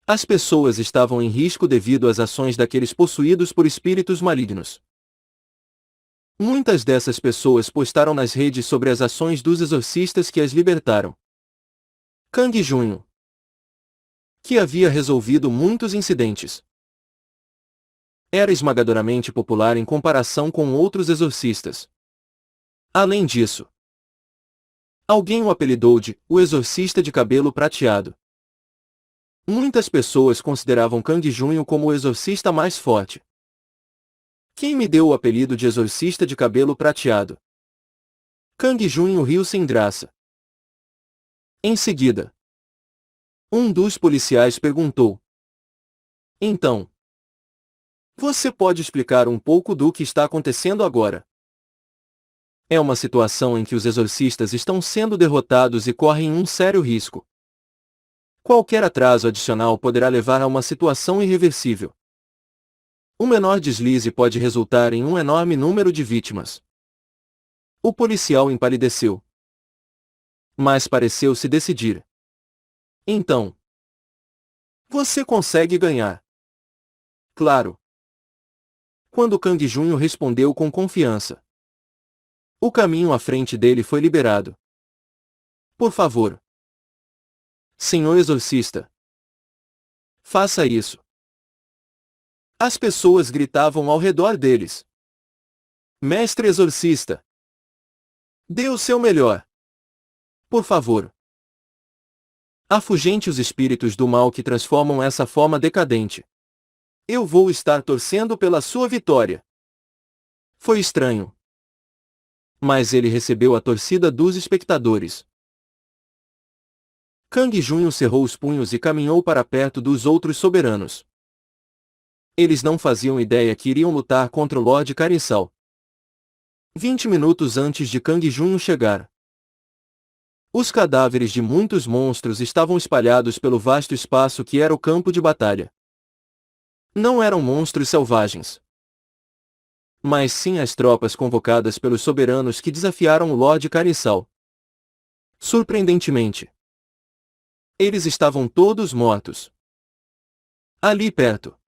As pessoas estavam em risco devido às ações daqueles possuídos por espíritos malignos. Muitas dessas pessoas postaram nas redes sobre as ações dos exorcistas que as libertaram. Kang Junho, que havia resolvido muitos incidentes, era esmagadoramente popular em comparação com outros exorcistas. Além disso, alguém o apelidou de o exorcista de cabelo prateado. Muitas pessoas consideravam Kang Junho como o exorcista mais forte. Quem me deu o apelido de exorcista de cabelo prateado? Kang Junho riu sem graça. Em seguida, um dos policiais perguntou. Então, você pode explicar um pouco do que está acontecendo agora? É uma situação em que os exorcistas estão sendo derrotados e correm um sério risco. Qualquer atraso adicional poderá levar a uma situação irreversível. O menor deslize pode resultar em um enorme número de vítimas. O policial empalideceu, mas pareceu se decidir. Então, você consegue ganhar. Claro. Quando Kang Junho respondeu com confiança. O caminho à frente dele foi liberado. Por favor. Senhor Exorcista. Faça isso. As pessoas gritavam ao redor deles. Mestre Exorcista. Dê o seu melhor. Por favor. Afugente os espíritos do mal que transformam essa forma decadente. Eu vou estar torcendo pela sua vitória. Foi estranho. Mas ele recebeu a torcida dos espectadores. Kang Junho cerrou os punhos e caminhou para perto dos outros soberanos. Eles não faziam ideia que iriam lutar contra o Lord Carissal. 20 minutos antes de Kang Junho chegar. Os cadáveres de muitos monstros estavam espalhados pelo vasto espaço que era o campo de batalha. Não eram monstros selvagens, mas sim as tropas convocadas pelos soberanos que desafiaram o Lord Carissal. Surpreendentemente, eles estavam todos mortos. Ali perto,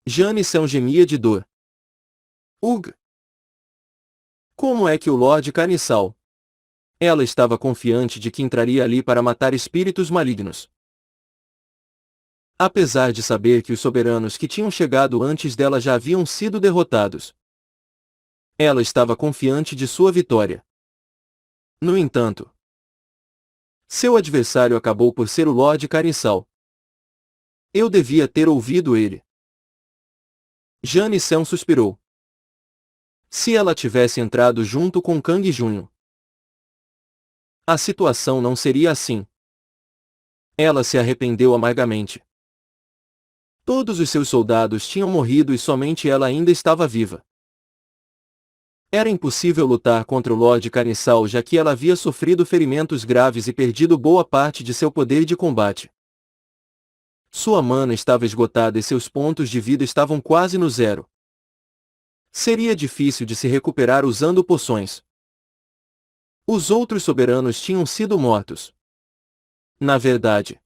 Janison gemia de dor. Ugh! Como é que o Lord Carissal? Ela estava confiante de que entraria ali para matar espíritos malignos. Apesar de saber que os soberanos que tinham chegado antes dela já haviam sido derrotados, ela estava confiante de sua vitória. No entanto, seu adversário acabou por ser o Lord Carissal. Eu devia ter ouvido ele. Janison suspirou. Se ela tivesse entrado junto com Kang Junho, a situação não seria assim. Ela se arrependeu amargamente. Todos os seus soldados tinham morrido e somente ela ainda estava viva. Era impossível lutar contra o Lord Carissal já que ela havia sofrido ferimentos graves e perdido boa parte de seu poder de combate. Sua mana estava esgotada e seus pontos de vida estavam quase no zero. Seria difícil de se recuperar usando poções. Os outros soberanos tinham sido mortos. Na verdade,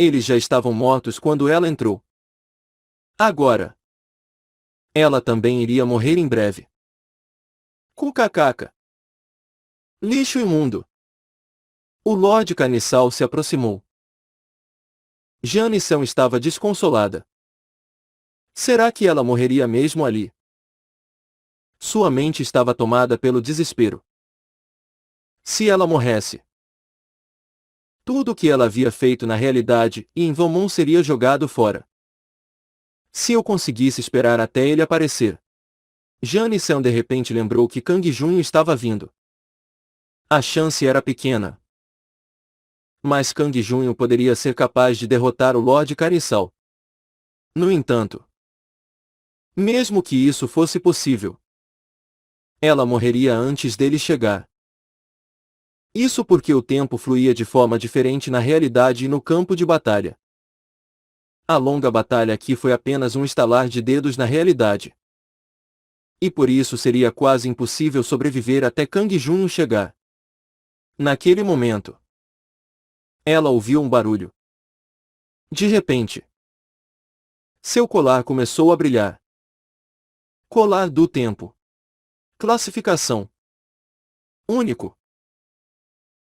eles já estavam mortos quando ela entrou. Agora, ela também iria morrer em breve. Cucacaca. Lixo imundo. O Lord Carissal se aproximou. Janison estava desconsolada. Será que ela morreria mesmo ali? Sua mente estava tomada pelo desespero. Se ela morresse, tudo o que ela havia feito na realidade e em Valmont seria jogado fora. Se eu conseguisse esperar até ele aparecer. Janison de repente lembrou que Kang Junho estava vindo. A chance era pequena. Mas Kang Junho poderia ser capaz de derrotar o Lord Carissal. No entanto, mesmo que isso fosse possível, ela morreria antes dele chegar. Isso porque o tempo fluía de forma diferente na realidade e no campo de batalha. A longa batalha aqui foi apenas um estalar de dedos na realidade. E por isso seria quase impossível sobreviver até Kang Junho chegar. Naquele momento, ela ouviu um barulho. De repente, seu colar começou a brilhar. Colar do tempo. Classificação: único.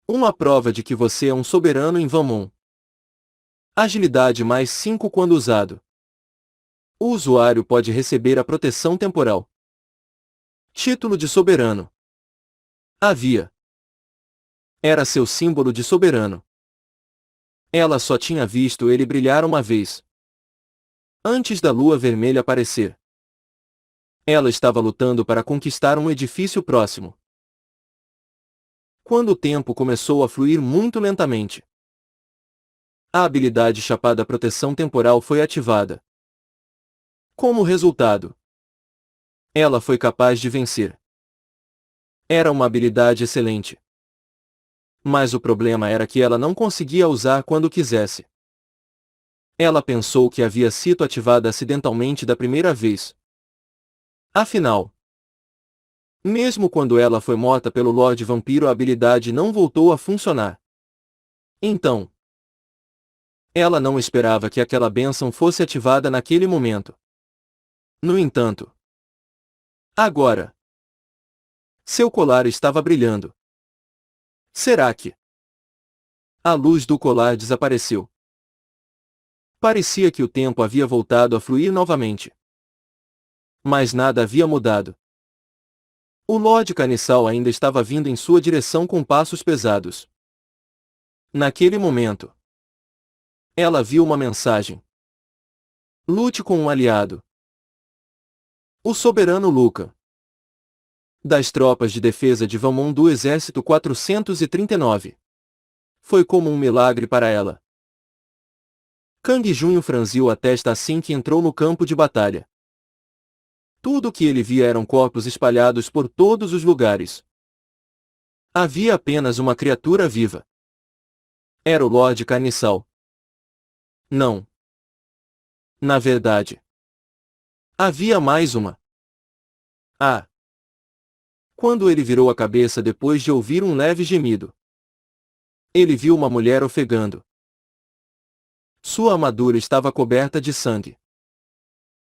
Uma prova de que você é um soberano em Valmont. Agilidade mais 5 quando usado. O usuário pode receber a proteção temporal. Título de soberano. Havia. Era seu símbolo de soberano. Ela só tinha visto ele brilhar uma vez. Antes da lua vermelha aparecer. Ela estava lutando para conquistar um edifício próximo. Quando o tempo começou a fluir muito lentamente, a habilidade chapada Proteção Temporal foi ativada. Como resultado, ela foi capaz de vencer. Era uma habilidade excelente. Mas o problema era que ela não conseguia usar quando quisesse. Ela pensou que havia sido ativada acidentalmente da primeira vez. Afinal, mesmo quando ela foi morta pelo Lord Vampiro, a habilidade não voltou a funcionar. Então, ela não esperava que aquela bênção fosse ativada naquele momento. No entanto, agora, seu colar estava brilhando. Será que a luz do colar desapareceu? Parecia que o tempo havia voltado a fluir novamente. Mas nada havia mudado. O Lord Carniçal ainda estava vindo em sua direção com passos pesados. Naquele momento, ela viu uma mensagem. Lute com um aliado. O soberano Luca, das tropas de defesa de Vamon do Exército 439. Foi como um milagre para ela. Kang Junho franziu a testa assim que entrou no campo de batalha. Tudo o que ele via eram corpos espalhados por todos os lugares. Havia apenas uma criatura viva. Era o Lord Carniçal. Não. Na verdade, havia mais uma. Ah! Quando ele virou a cabeça depois de ouvir um leve gemido, ele viu uma mulher ofegando. Sua armadura estava coberta de sangue.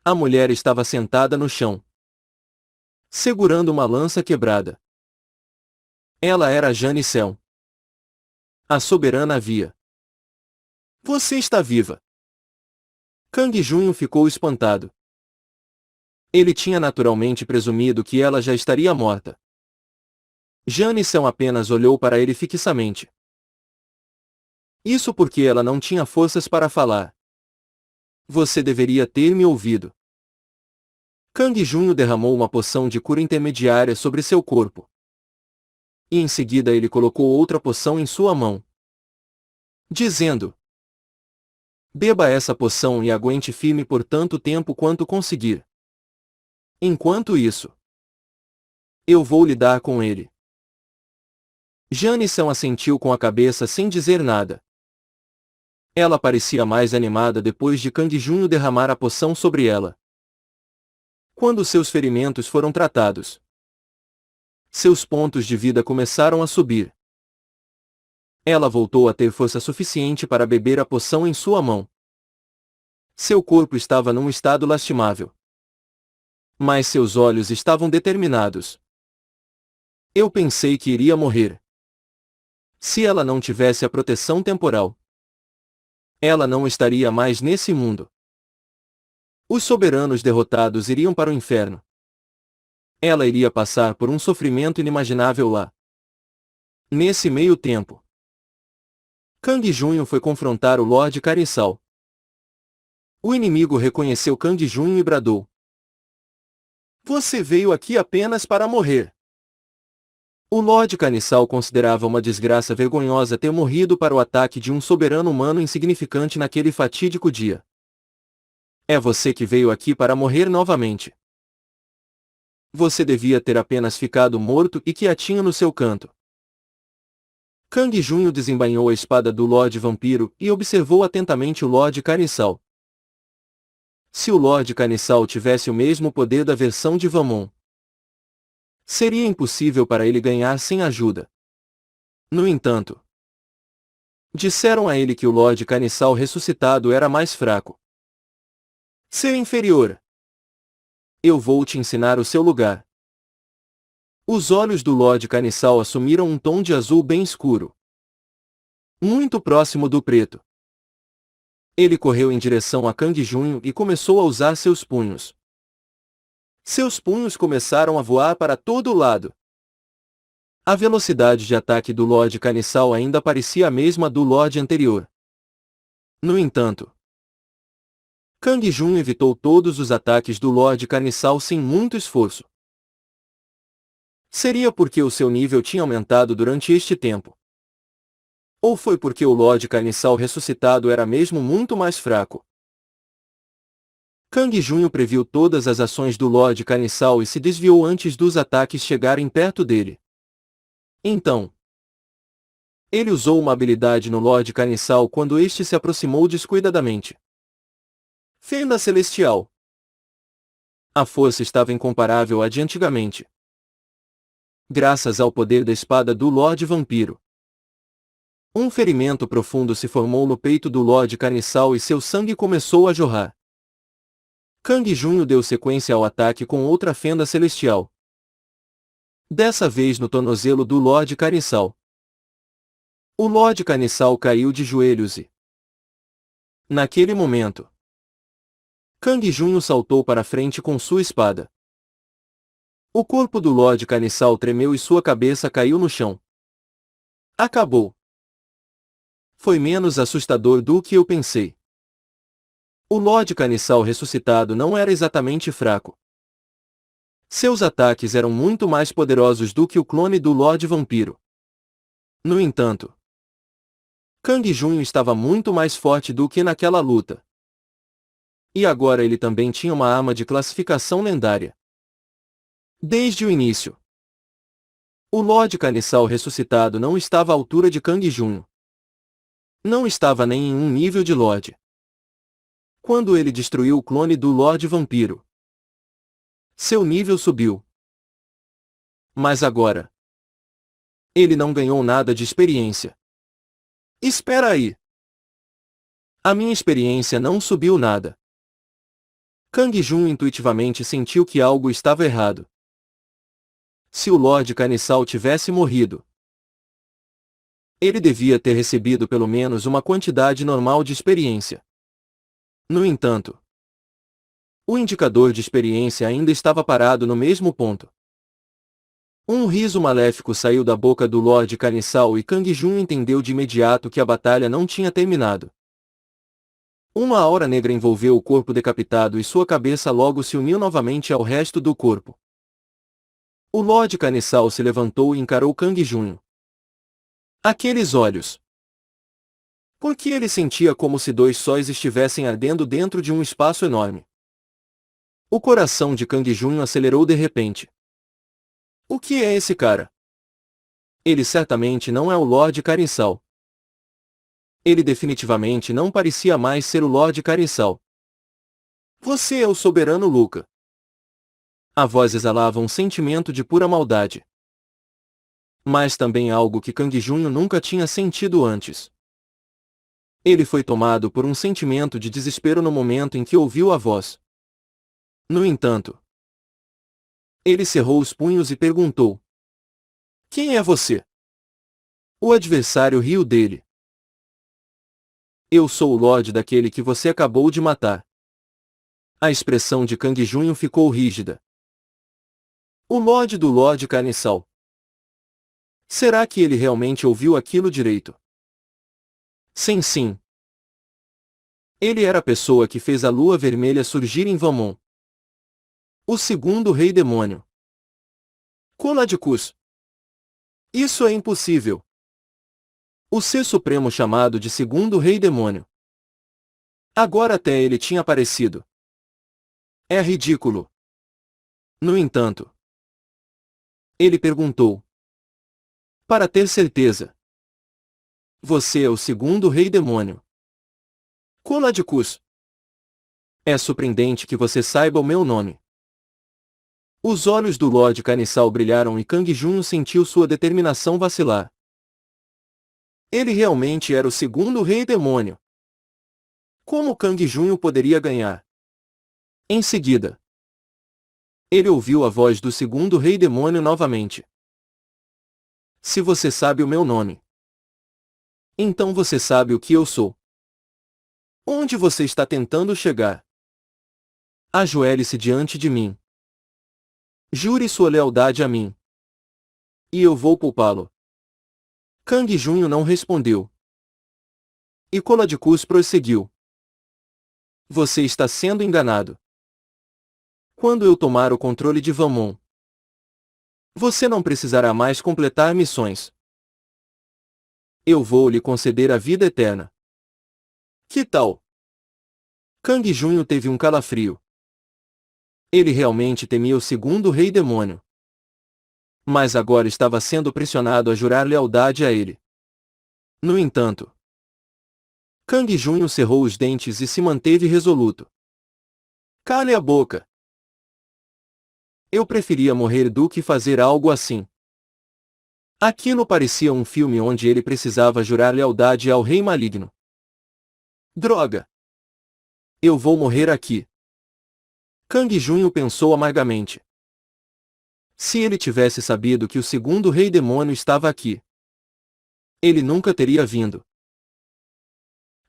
A mulher estava sentada no chão, segurando uma lança quebrada. Ela era Jane Cell. A soberana havia. Você está viva! Kang Junho ficou espantado. Ele tinha naturalmente presumido que ela já estaria morta. Jane Cell apenas olhou para ele fixamente. Isso porque ela não tinha forças para falar. Você deveria ter me ouvido. Kang Junho derramou uma poção de cura intermediária sobre seu corpo. E em seguida ele colocou outra poção em sua mão, dizendo: beba essa poção e aguente firme por tanto tempo quanto conseguir. Enquanto isso, eu vou lidar com ele. Janison assentiu com a cabeça sem dizer nada. Ela parecia mais animada depois de Kang Junho derramar a poção sobre ela. Quando seus ferimentos foram tratados, seus pontos de vida começaram a subir. Ela voltou a ter força suficiente para beber a poção em sua mão. Seu corpo estava num estado lastimável, mas seus olhos estavam determinados. Eu pensei que iria morrer. Se ela não tivesse a proteção temporal, ela não estaria mais nesse mundo. Os soberanos derrotados iriam para o inferno. Ela iria passar por um sofrimento inimaginável lá. Nesse meio tempo, Kang Junho foi confrontar o Lord Carniçal. O inimigo reconheceu Kang Junho e bradou: você veio aqui apenas para morrer. O Lord Carniçal considerava uma desgraça vergonhosa ter morrido para o ataque de um soberano humano insignificante naquele fatídico dia. É você que veio aqui para morrer novamente. Você devia ter apenas ficado morto e quietinho no seu canto. Kang Junho desembainhou a espada do Lord Vampiro e observou atentamente o Lord Carniçal. Se o Lord Carniçal tivesse o mesmo poder da versão de Vamon, seria impossível para ele ganhar sem ajuda. No entanto, disseram a ele que o Lord Carniçal ressuscitado era mais fraco. Ser inferior. Eu vou te ensinar o seu lugar. Os olhos do Lord Carniçal assumiram um tom de azul bem escuro, muito próximo do preto. Ele correu em direção a Kang Junho e começou a usar seus punhos. Seus punhos começaram a voar para todo lado. A velocidade de ataque do Lord Carniçal ainda parecia a mesma do Lord anterior. No entanto, Kang Junho evitou todos os ataques do Lord Carniçal sem muito esforço. Seria porque o seu nível tinha aumentado durante este tempo? Ou foi porque o Lord Carniçal ressuscitado era mesmo muito mais fraco? Kang Junho previu todas as ações do Lord Carniçal e se desviou antes dos ataques chegarem perto dele. Então, ele usou uma habilidade no Lord Carniçal quando este se aproximou descuidadamente. Fenda Celestial. A força estava incomparável à de antigamente, graças ao poder da espada do Lord Vampiro. Um ferimento profundo se formou no peito do Lord Carniçal e seu sangue começou a jorrar. Kang Junho deu sequência ao ataque com outra fenda celestial. Dessa vez no tornozelo do Lorde Carniçal. O Lorde Carniçal caiu de joelhos e... naquele momento, Kang Junho saltou para frente com sua espada. O corpo do Lorde Carniçal tremeu e sua cabeça caiu no chão. Acabou. Foi menos assustador do que eu pensei. O Lorde Carniçal ressuscitado não era exatamente fraco. Seus ataques eram muito mais poderosos do que o clone do Lorde Vampiro. No entanto, Kang Junho estava muito mais forte do que naquela luta. E agora ele também tinha uma arma de classificação lendária. Desde o início, o Lorde Carniçal ressuscitado não estava à altura de Kang Junho. Não estava nem em um nível de Lorde. Quando ele destruiu o clone do Lorde Vampiro, seu nível subiu. Mas agora, ele não ganhou nada de experiência. Espera aí. A minha experiência não subiu nada. Kang Junho intuitivamente sentiu que algo estava errado. Se o Lorde Carniçal tivesse morrido, ele devia ter recebido pelo menos uma quantidade normal de experiência. No entanto, o indicador de experiência ainda estava parado no mesmo ponto. Um riso maléfico saiu da boca do Lorde Carniçal e Kang Junho entendeu de imediato que a batalha não tinha terminado. Uma aura negra envolveu o corpo decapitado e sua cabeça logo se uniu novamente ao resto do corpo. O Lorde Carniçal se levantou e encarou Kang Junho. Aqueles olhos! Por que ele sentia como se dois sóis estivessem ardendo dentro de um espaço enorme? O coração de Kang Junho acelerou de repente. O que é esse cara? Ele certamente não é o Lorde Carniçal. Ele definitivamente não parecia mais ser o Lorde Carniçal. Você é o soberano Luca. A voz exalava um sentimento de pura maldade. Mas também algo que Kang Junho nunca tinha sentido antes. Ele foi tomado por um sentimento de desespero no momento em que ouviu a voz. No entanto, ele cerrou os punhos e perguntou: quem é você? O adversário riu dele. Eu sou o Lorde daquele que você acabou de matar. A expressão de Kang Junho ficou rígida. O Lorde do Lorde Carniçal. Será que ele realmente ouviu aquilo direito? Sim. Ele era a pessoa que fez a lua vermelha surgir em Vamon. O segundo rei demônio. Coladicus. Isso é impossível. O ser supremo chamado de segundo rei demônio. Agora até ele tinha aparecido. É ridículo. No entanto, ele perguntou. Para ter certeza. Você é o segundo rei demônio. Coladicus. É surpreendente que você saiba o meu nome. Os olhos do Lorde Carniçal brilharam e Kang Junho sentiu sua determinação vacilar. Ele realmente era o segundo rei demônio. Como Kang Junho poderia ganhar? Em seguida, ele ouviu a voz do segundo rei demônio novamente. Se você sabe o meu nome, então você sabe o que eu sou. Onde você está tentando chegar? Ajoelhe-se diante de mim. Jure sua lealdade a mim. E eu vou poupá-lo. Kang Junho não respondeu. E Coladicus prosseguiu. Você está sendo enganado. Quando eu tomar o controle de Vamon, você não precisará mais completar missões. Eu vou lhe conceder a vida eterna. Que tal? Kang Junho teve um calafrio. Ele realmente temia o segundo rei demônio. Mas agora estava sendo pressionado a jurar lealdade a ele. No entanto, Kang Junho cerrou os dentes e se manteve resoluto. Cale a boca. Eu preferia morrer do que fazer algo assim. Aquilo parecia um filme onde ele precisava jurar lealdade ao rei maligno. Droga! Eu vou morrer aqui. Kang Junho pensou amargamente. Se ele tivesse sabido que o segundo rei demônio estava aqui, ele nunca teria vindo.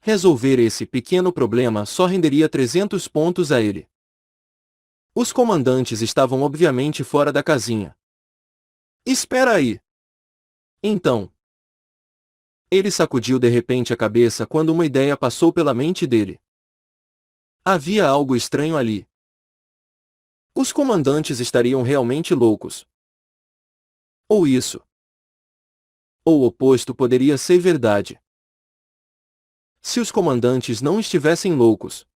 Resolver esse pequeno problema só renderia 300 pontos a ele. Os comandantes estavam obviamente fora da casinha. Espera aí! Então. Ele sacudiu de repente a cabeça quando uma ideia passou pela mente dele. Havia algo estranho ali. Os comandantes estariam realmente loucos. Ou isso. Ou o oposto poderia ser verdade. Se os comandantes não estivessem loucos,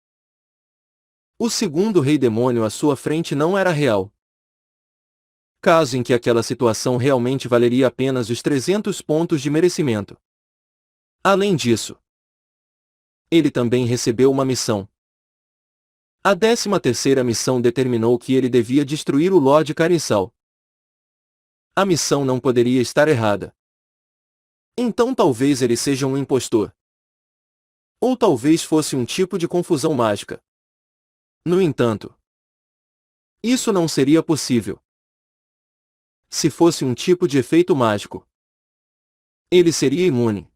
o segundo rei demônio à sua frente não era real. Caso em que aquela situação realmente valeria apenas os 300 pontos de merecimento. Além disso, ele também recebeu uma missão. A 13ª missão determinou que ele devia destruir o Lord Carissal. A missão não poderia estar errada. Então talvez ele seja um impostor. Ou talvez fosse um tipo de confusão mágica. No entanto, isso não seria possível. Se fosse um tipo de efeito mágico, ele seria imune.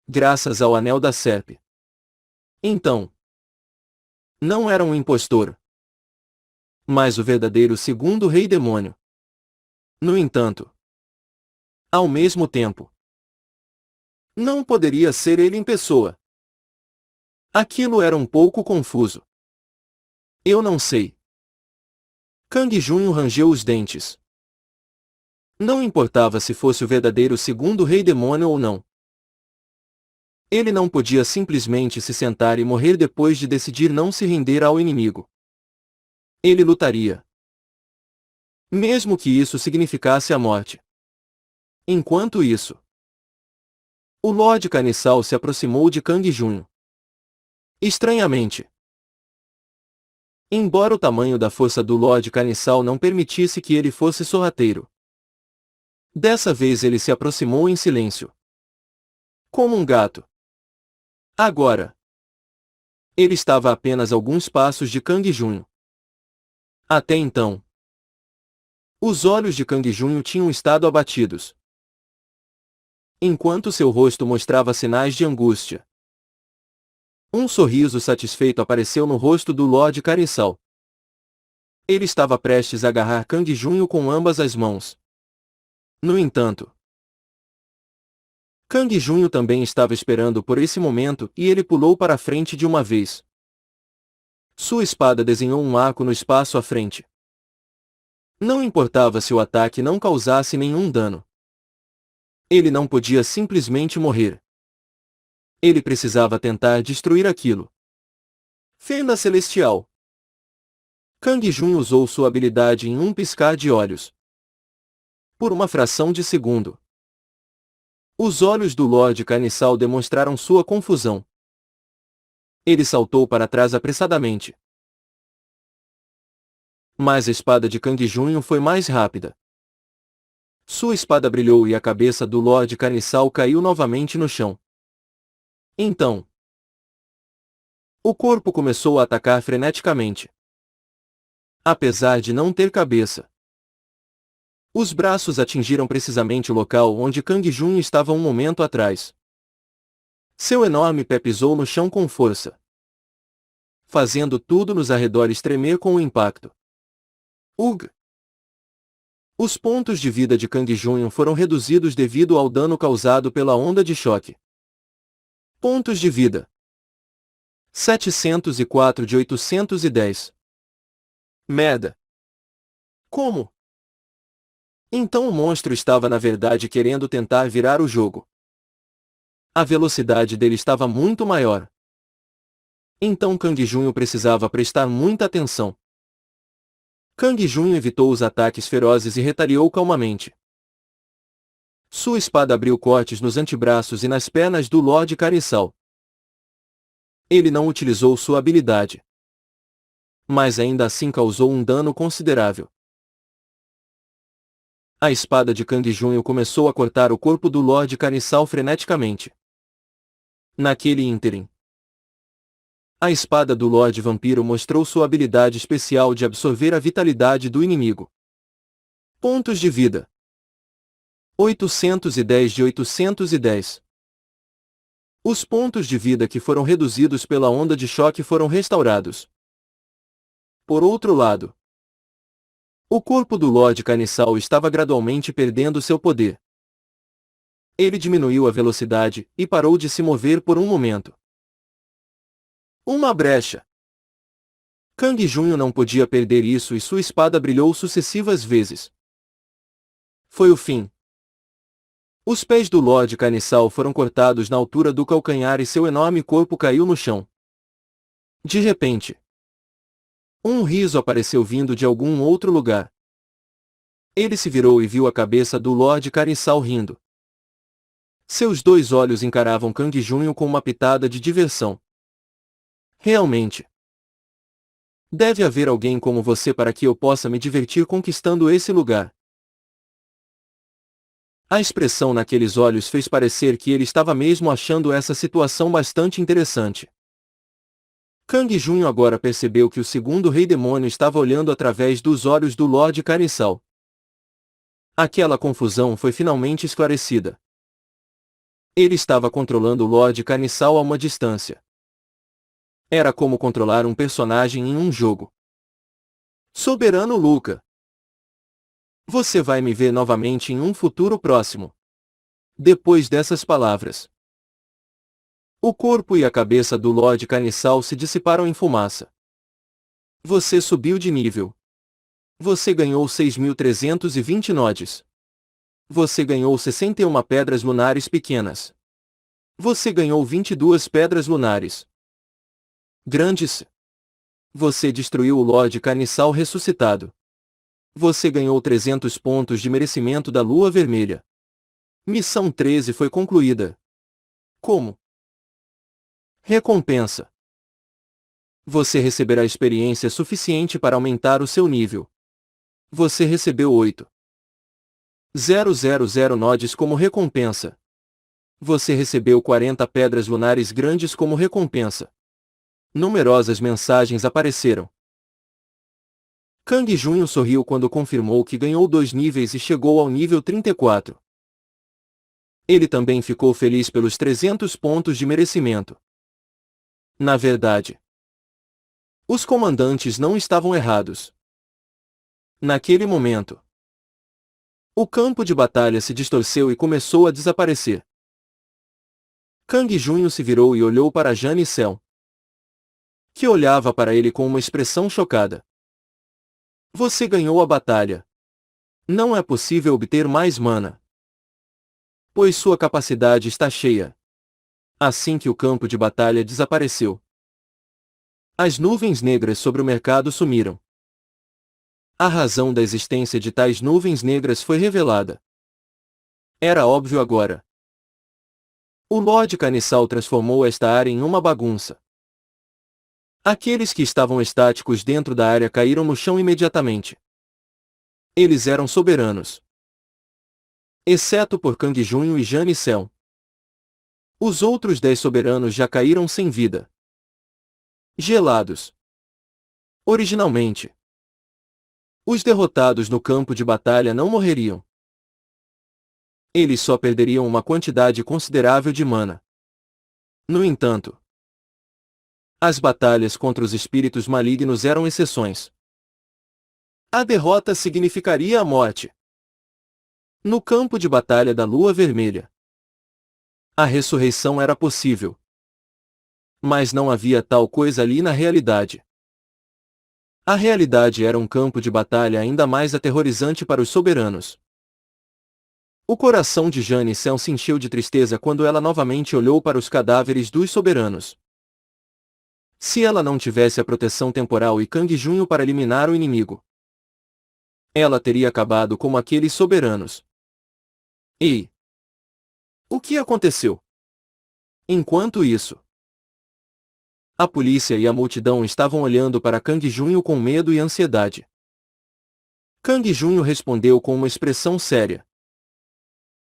Graças ao Anel da Serpe. Então, não era um impostor, mas o verdadeiro segundo rei demônio. No entanto, ao mesmo tempo, não poderia ser ele em pessoa. Aquilo era um pouco confuso. Eu não sei. Kang Junho rangeu os dentes. Não importava se fosse o verdadeiro segundo rei demônio ou não. Ele não podia simplesmente se sentar e morrer depois de decidir não se render ao inimigo. Ele lutaria. Mesmo que isso significasse a morte. Enquanto isso, o Lord Carissal se aproximou de Kang Junho. Estranhamente. Embora o tamanho da força do Lord Carissal não permitisse que ele fosse sorrateiro. Dessa vez ele se aproximou em silêncio. Como um gato. Agora. Ele estava a apenas alguns passos de Kang Junho. Até então. Os olhos de Kang Junho tinham estado abatidos. Enquanto seu rosto mostrava sinais de angústia. Um sorriso satisfeito apareceu no rosto do Lord Carissal. Ele estava prestes a agarrar Kang Junho com ambas as mãos. No entanto, Kang Junho também estava esperando por esse momento e ele pulou para a frente de uma vez. Sua espada desenhou um arco no espaço à frente. Não importava se o ataque não causasse nenhum dano. Ele não podia simplesmente morrer. Ele precisava tentar destruir aquilo. Fenda Celestial. Kang Junho usou sua habilidade em um piscar de olhos. Por uma fração de segundo. Os olhos do Lord Carissal demonstraram sua confusão. Ele saltou para trás apressadamente. Mas a espada de Kang Junho foi mais rápida. Sua espada brilhou e a cabeça do Lord Carissal caiu novamente no chão. Então, o corpo começou a atacar freneticamente. Apesar de não ter cabeça, os braços atingiram precisamente o local onde Kang Junho estava um momento atrás. Seu enorme pé pisou no chão com força, fazendo tudo nos arredores tremer com o impacto. Ugh! Os pontos de vida de Kang Junho foram reduzidos devido ao dano causado pela onda de choque. Pontos de vida: 704 de 810. Merda! Como? Então o monstro estava na verdade querendo tentar virar o jogo. A velocidade dele estava muito maior. Então Kang Junho precisava prestar muita atenção. Kang Junho evitou os ataques ferozes e retaliou calmamente. Sua espada abriu cortes nos antebraços e nas pernas do Lord Carissal. Ele não utilizou sua habilidade. Mas ainda assim causou um dano considerável. A espada de Kang Junho começou a cortar o corpo do Lord Carissal freneticamente. Naquele ínterim, A espada do Lorde Vampiro mostrou sua habilidade especial de absorver a vitalidade do inimigo. Pontos de vida: 810 de 810. Os pontos de vida que foram reduzidos pela onda de choque foram restaurados. Por outro lado, o corpo do Lorde Carniçal estava gradualmente perdendo seu poder. Ele diminuiu a velocidade e parou de se mover por um momento. Uma brecha. Kang Junho não podia perder isso e sua espada brilhou sucessivas vezes. Foi o fim. Os pés do Lorde Carniçal foram cortados na altura do calcanhar e seu enorme corpo caiu no chão. De repente, um riso apareceu vindo de algum outro lugar. Ele se virou e viu a cabeça do Lorde Carniçal rindo. Seus dois olhos encaravam Kang Junho com uma pitada de diversão. Realmente. Deve haver alguém como você para que eu possa me divertir conquistando esse lugar. A expressão naqueles olhos fez parecer que ele estava mesmo achando essa situação bastante interessante. Kang Junho agora percebeu que o segundo Rei Demônio estava olhando através dos olhos do Lorde Carniçal. Aquela confusão foi finalmente esclarecida. Ele estava controlando o Lorde Carniçal a uma distância. Era como controlar um personagem em um jogo. Soberano Luca. Você vai me ver novamente em um futuro próximo. Depois dessas palavras, o corpo e a cabeça do Lorde Carniçal se dissiparam em fumaça. Você subiu de nível. Você ganhou 6.320 nodes. Você ganhou 61 pedras lunares pequenas. Você ganhou 22 pedras lunares grandes. Você destruiu o Lorde Carniçal ressuscitado. Você ganhou 300 pontos de merecimento da Lua Vermelha. Missão 13 foi concluída. Como recompensa, você receberá experiência suficiente para aumentar o seu nível. Você recebeu 8.000 nodes como recompensa. Você recebeu 40 pedras lunares grandes como recompensa. Numerosas mensagens apareceram. Kang Junho sorriu quando confirmou que ganhou 2 níveis e chegou ao nível 34. Ele também ficou feliz pelos 300 pontos de merecimento. Na verdade, os comandantes não estavam errados. Naquele momento, o campo de batalha se distorceu e começou a desaparecer. Kang Junho se virou e olhou para Jane Cell, que olhava para ele com uma expressão chocada. Você ganhou a batalha. Não é possível obter mais mana, pois sua capacidade está cheia. Assim que o campo de batalha desapareceu, as nuvens negras sobre o mercado sumiram. A razão da existência de tais nuvens negras foi revelada. Era óbvio agora. O Lorde Carniçal transformou esta área em uma bagunça. Aqueles que estavam estáticos dentro da área caíram no chão imediatamente. Eles eram soberanos, exceto por Kang Junho e Jane Cell. Os outros 10 soberanos já caíram sem vida. Gelados. Originalmente, os derrotados no campo de batalha não morreriam. Eles só perderiam uma quantidade considerável de mana. No entanto, as batalhas contra os espíritos malignos eram exceções. A derrota significaria a morte. No campo de batalha da Lua Vermelha, a ressurreição era possível. Mas não havia tal coisa ali na realidade. A realidade era um campo de batalha ainda mais aterrorizante para os soberanos. O coração de Jane Cell se encheu de tristeza quando ela novamente olhou para os cadáveres dos soberanos. Se ela não tivesse a proteção temporal e Kang Junho para eliminar o inimigo, ela teria acabado como aqueles soberanos. E o que aconteceu? Enquanto isso, a polícia e a multidão estavam olhando para Kang Junho com medo e ansiedade. Kang Junho respondeu com uma expressão séria.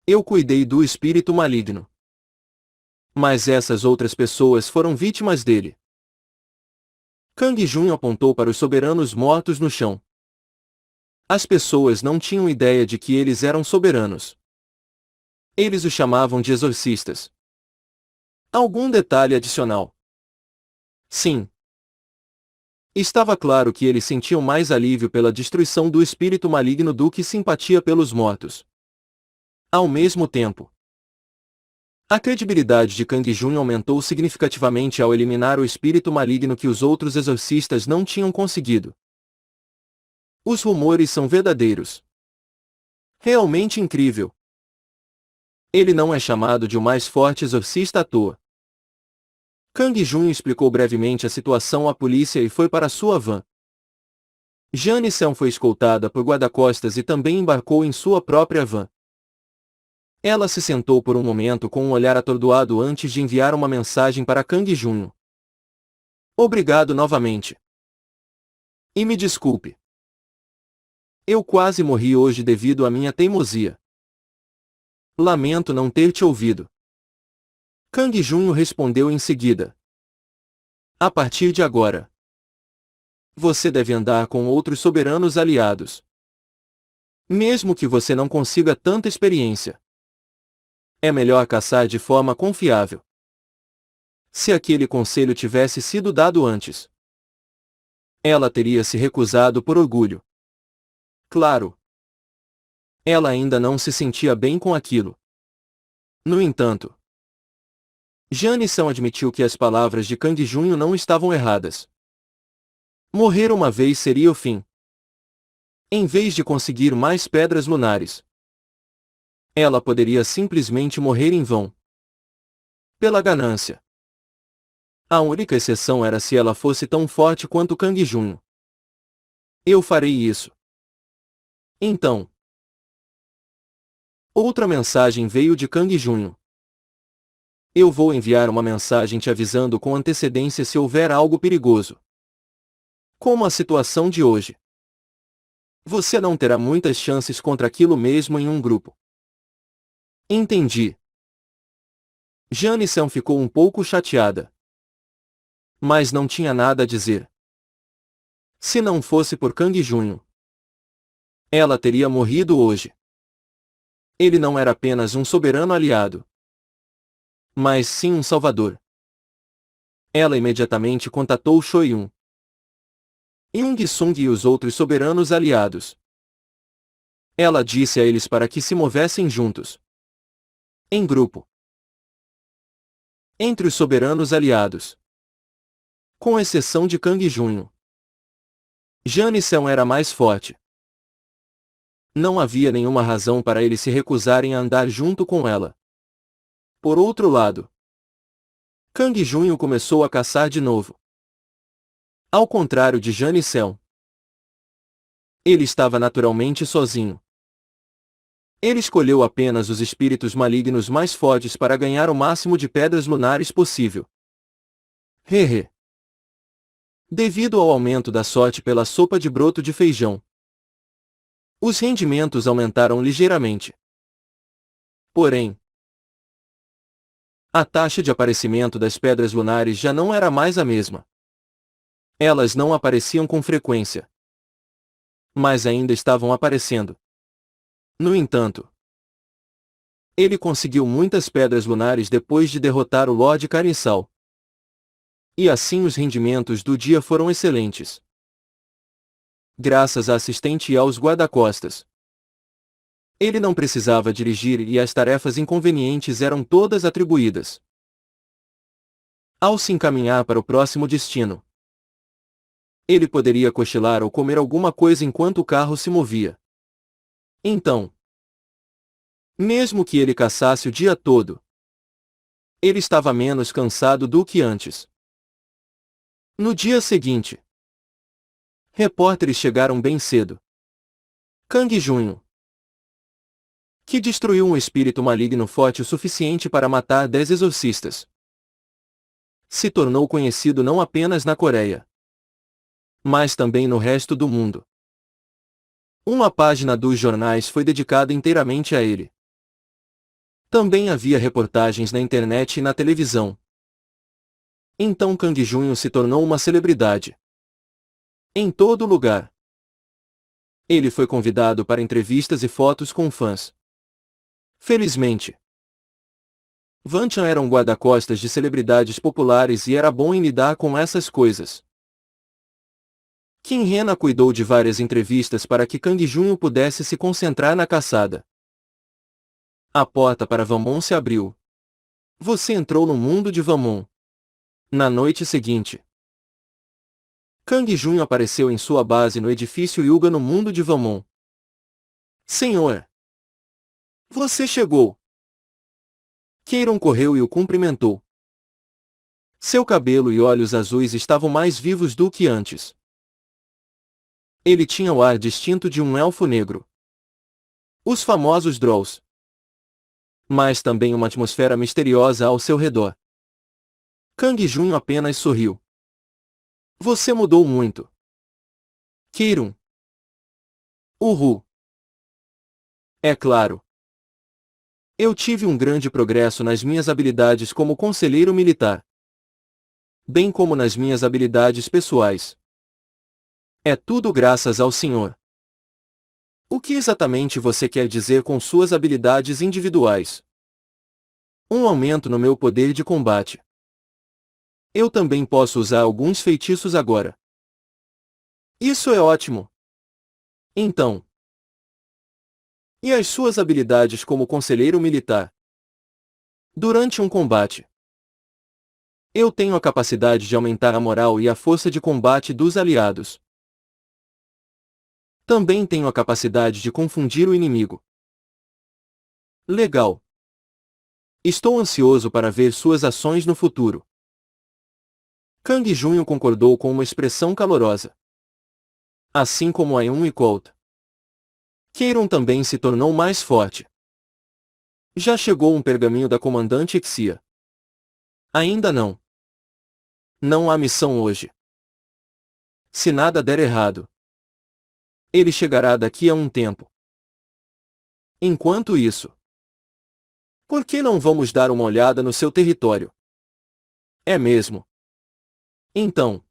Eu cuidei do espírito maligno. Mas essas outras pessoas foram vítimas dele. Kang Jun apontou para os soberanos mortos no chão. As pessoas não tinham ideia de que eles eram soberanos. Eles os chamavam de exorcistas. Algum detalhe adicional? Sim. Estava claro que eles sentiam mais alívio pela destruição do espírito maligno do que simpatia pelos mortos. Ao mesmo tempo, a credibilidade de Kang Jun aumentou significativamente ao eliminar o espírito maligno que os outros exorcistas não tinham conseguido. Os rumores são verdadeiros. Realmente incrível. Ele não é chamado de o mais forte exorcista à toa. Kang Jun explicou brevemente a situação à polícia e foi para sua van. Jane Seon foi escoltada por guarda-costas e também embarcou em sua própria van. Ela se sentou por um momento com um olhar atordoado antes de enviar uma mensagem para Kang Jun. Obrigado novamente. E me desculpe. Eu quase morri hoje devido à minha teimosia. Lamento não ter te ouvido. Kang Jun respondeu em seguida. A partir de agora, você deve andar com outros soberanos aliados. Mesmo que você não consiga tanta experiência, é melhor caçar de forma confiável. Se aquele conselho tivesse sido dado antes, ela teria se recusado por orgulho. Claro. Ela ainda não se sentia bem com aquilo. No entanto, Jane Seon admitiu que as palavras de Kang Jun não estavam erradas. Morrer uma vez seria o fim. Em vez de conseguir mais pedras lunares, ela poderia simplesmente morrer em vão. Pela ganância. A única exceção era se ela fosse tão forte quanto Kang Jun. Eu farei isso. Então. Outra mensagem veio de Kang Jun. Eu vou enviar uma mensagem te avisando com antecedência se houver algo perigoso. Como a situação de hoje. Você não terá muitas chances contra aquilo mesmo em um grupo. Entendi. Jane Seon ficou um pouco chateada. Mas não tinha nada a dizer. Se não fosse por Kang Jun, ela teria morrido hoje. Ele não era apenas um soberano aliado, mas sim um salvador. Ela imediatamente contatou Shoyun, Young Sung e os outros soberanos aliados. Ela disse a eles para que se movessem juntos, em grupo, entre os soberanos aliados, com exceção de Kang Jun. Jane Seon era mais forte. Não havia nenhuma razão para eles se recusarem a andar junto com ela. Por outro lado, Kang Jun começou a caçar de novo. Ao contrário de Jane Seon, ele estava naturalmente sozinho. Ele escolheu apenas os espíritos malignos mais fortes para ganhar o máximo de pedras lunares possível. Hehe. Devido ao aumento da sorte pela sopa de broto de feijão, os rendimentos aumentaram ligeiramente. Porém, a taxa de aparecimento das pedras lunares já não era mais a mesma. Elas não apareciam com frequência, mas ainda estavam aparecendo. No entanto, ele conseguiu muitas pedras lunares depois de derrotar o Lord Carinsal. E assim os rendimentos do dia foram excelentes. Graças à assistente e aos guarda-costas. Ele não precisava dirigir e as tarefas inconvenientes eram todas atribuídas. Ao se encaminhar para o próximo destino, ele poderia cochilar ou comer alguma coisa enquanto o carro se movia. Então, mesmo que ele caçasse o dia todo, ele estava menos cansado do que antes. No dia seguinte, repórteres chegaram bem cedo. Kang Jun, que destruiu um espírito maligno forte o suficiente para matar 10 exorcistas, se tornou conhecido não apenas na Coreia, mas também no resto do mundo. Uma página dos jornais foi dedicada inteiramente a ele. Também havia reportagens na internet e na televisão. Então Kang Jun se tornou uma celebridade. Em todo lugar. Ele foi convidado para entrevistas e fotos com fãs. Felizmente, Vanchan era um guarda-costas de celebridades populares e era bom em lidar com essas coisas. Kim Hena cuidou de várias entrevistas para que Kang Junho pudesse se concentrar na caçada. A porta para Vamon se abriu. Você entrou no mundo de Vamon. Na noite seguinte, Kang Junho apareceu em sua base no edifício Yuga no mundo de Vamon. Senhor! Você chegou! Keiron correu e o cumprimentou. Seu cabelo e olhos azuis estavam mais vivos do que antes. Ele tinha o ar distinto de um elfo negro. Os famosos Drolls. Mas também uma atmosfera misteriosa ao seu redor. Kang Junho apenas sorriu. Você mudou muito. Keiron. Uhu. É claro. Eu tive um grande progresso nas minhas habilidades como conselheiro militar, bem como nas minhas habilidades pessoais. É tudo graças ao Senhor. O que exatamente você quer dizer com suas habilidades individuais? Um aumento no meu poder de combate. Eu também posso usar alguns feitiços agora. Isso é ótimo. Então, e as suas habilidades como conselheiro militar? Durante um combate, eu tenho a capacidade de aumentar a moral e a força de combate dos aliados. Também tenho a capacidade de confundir o inimigo. Legal. Estou ansioso para ver suas ações no futuro. Kang Junho concordou com uma expressão calorosa. Assim como Aeon e Colt. Keiron também se tornou mais forte. Já chegou um pergaminho da comandante Exia. Ainda não. Não há missão hoje. Se nada der errado, ele chegará daqui a um tempo. Enquanto isso, por que não vamos dar uma olhada no seu território? É mesmo. Então,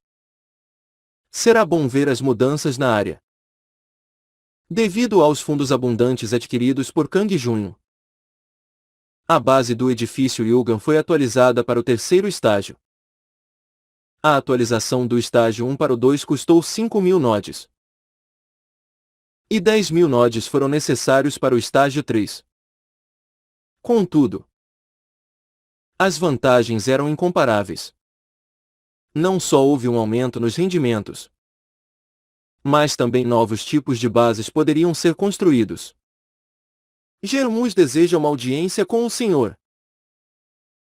será bom ver as mudanças na área. Devido aos fundos abundantes adquiridos por Kang Junho, a base do edifício Yugan foi atualizada para o terceiro estágio. A atualização do estágio 1 para o 2 custou 5.000 nodes. E 10.000 nodes foram necessários para o estágio 3. Contudo, as vantagens eram incomparáveis. Não só houve um aumento nos rendimentos, mas também novos tipos de bases poderiam ser construídos. Germus deseja uma audiência com o senhor.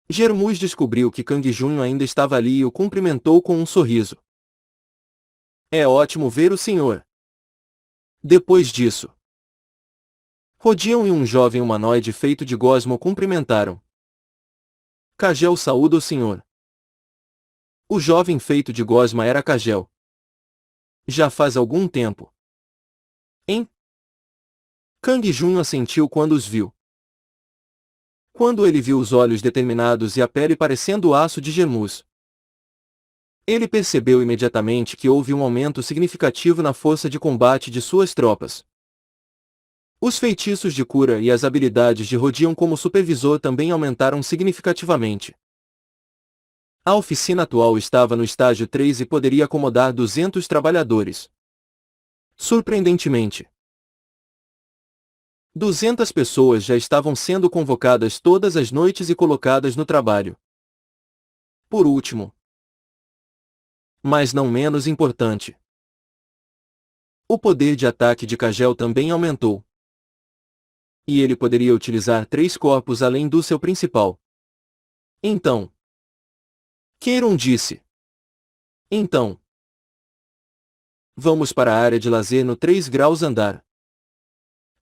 Germus descobriu que Kang Junho ainda estava ali e o cumprimentou com um sorriso. É ótimo ver o senhor. Depois disso, Rodion e um jovem humanoide feito de gosmo cumprimentaram. Kagel saúda o senhor. O jovem feito de gosma era Kagel. Já faz algum tempo. Hein? Kang Junho assentiu quando os viu. Quando ele viu os olhos determinados e a pele parecendo o aço de Germus, ele percebeu imediatamente que houve um aumento significativo na força de combate de suas tropas. Os feitiços de cura e as habilidades de Rodion como supervisor também aumentaram significativamente. A oficina atual estava no estágio 3 e poderia acomodar 200 trabalhadores. Surpreendentemente, 200 pessoas já estavam sendo convocadas todas as noites e colocadas no trabalho. Por último, mas não menos importante, o poder de ataque de Kagel também aumentou. E ele poderia utilizar 3 corpos além do seu principal. Então, Keiron disse. Então, vamos para a área de lazer no 3 graus andar.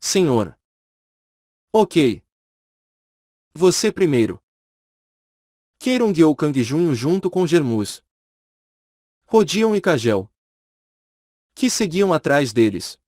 Senhor. Ok. Você primeiro. Keiron guiou Kang Junho junto com Germus, Rodion e Kagel, que seguiam atrás deles.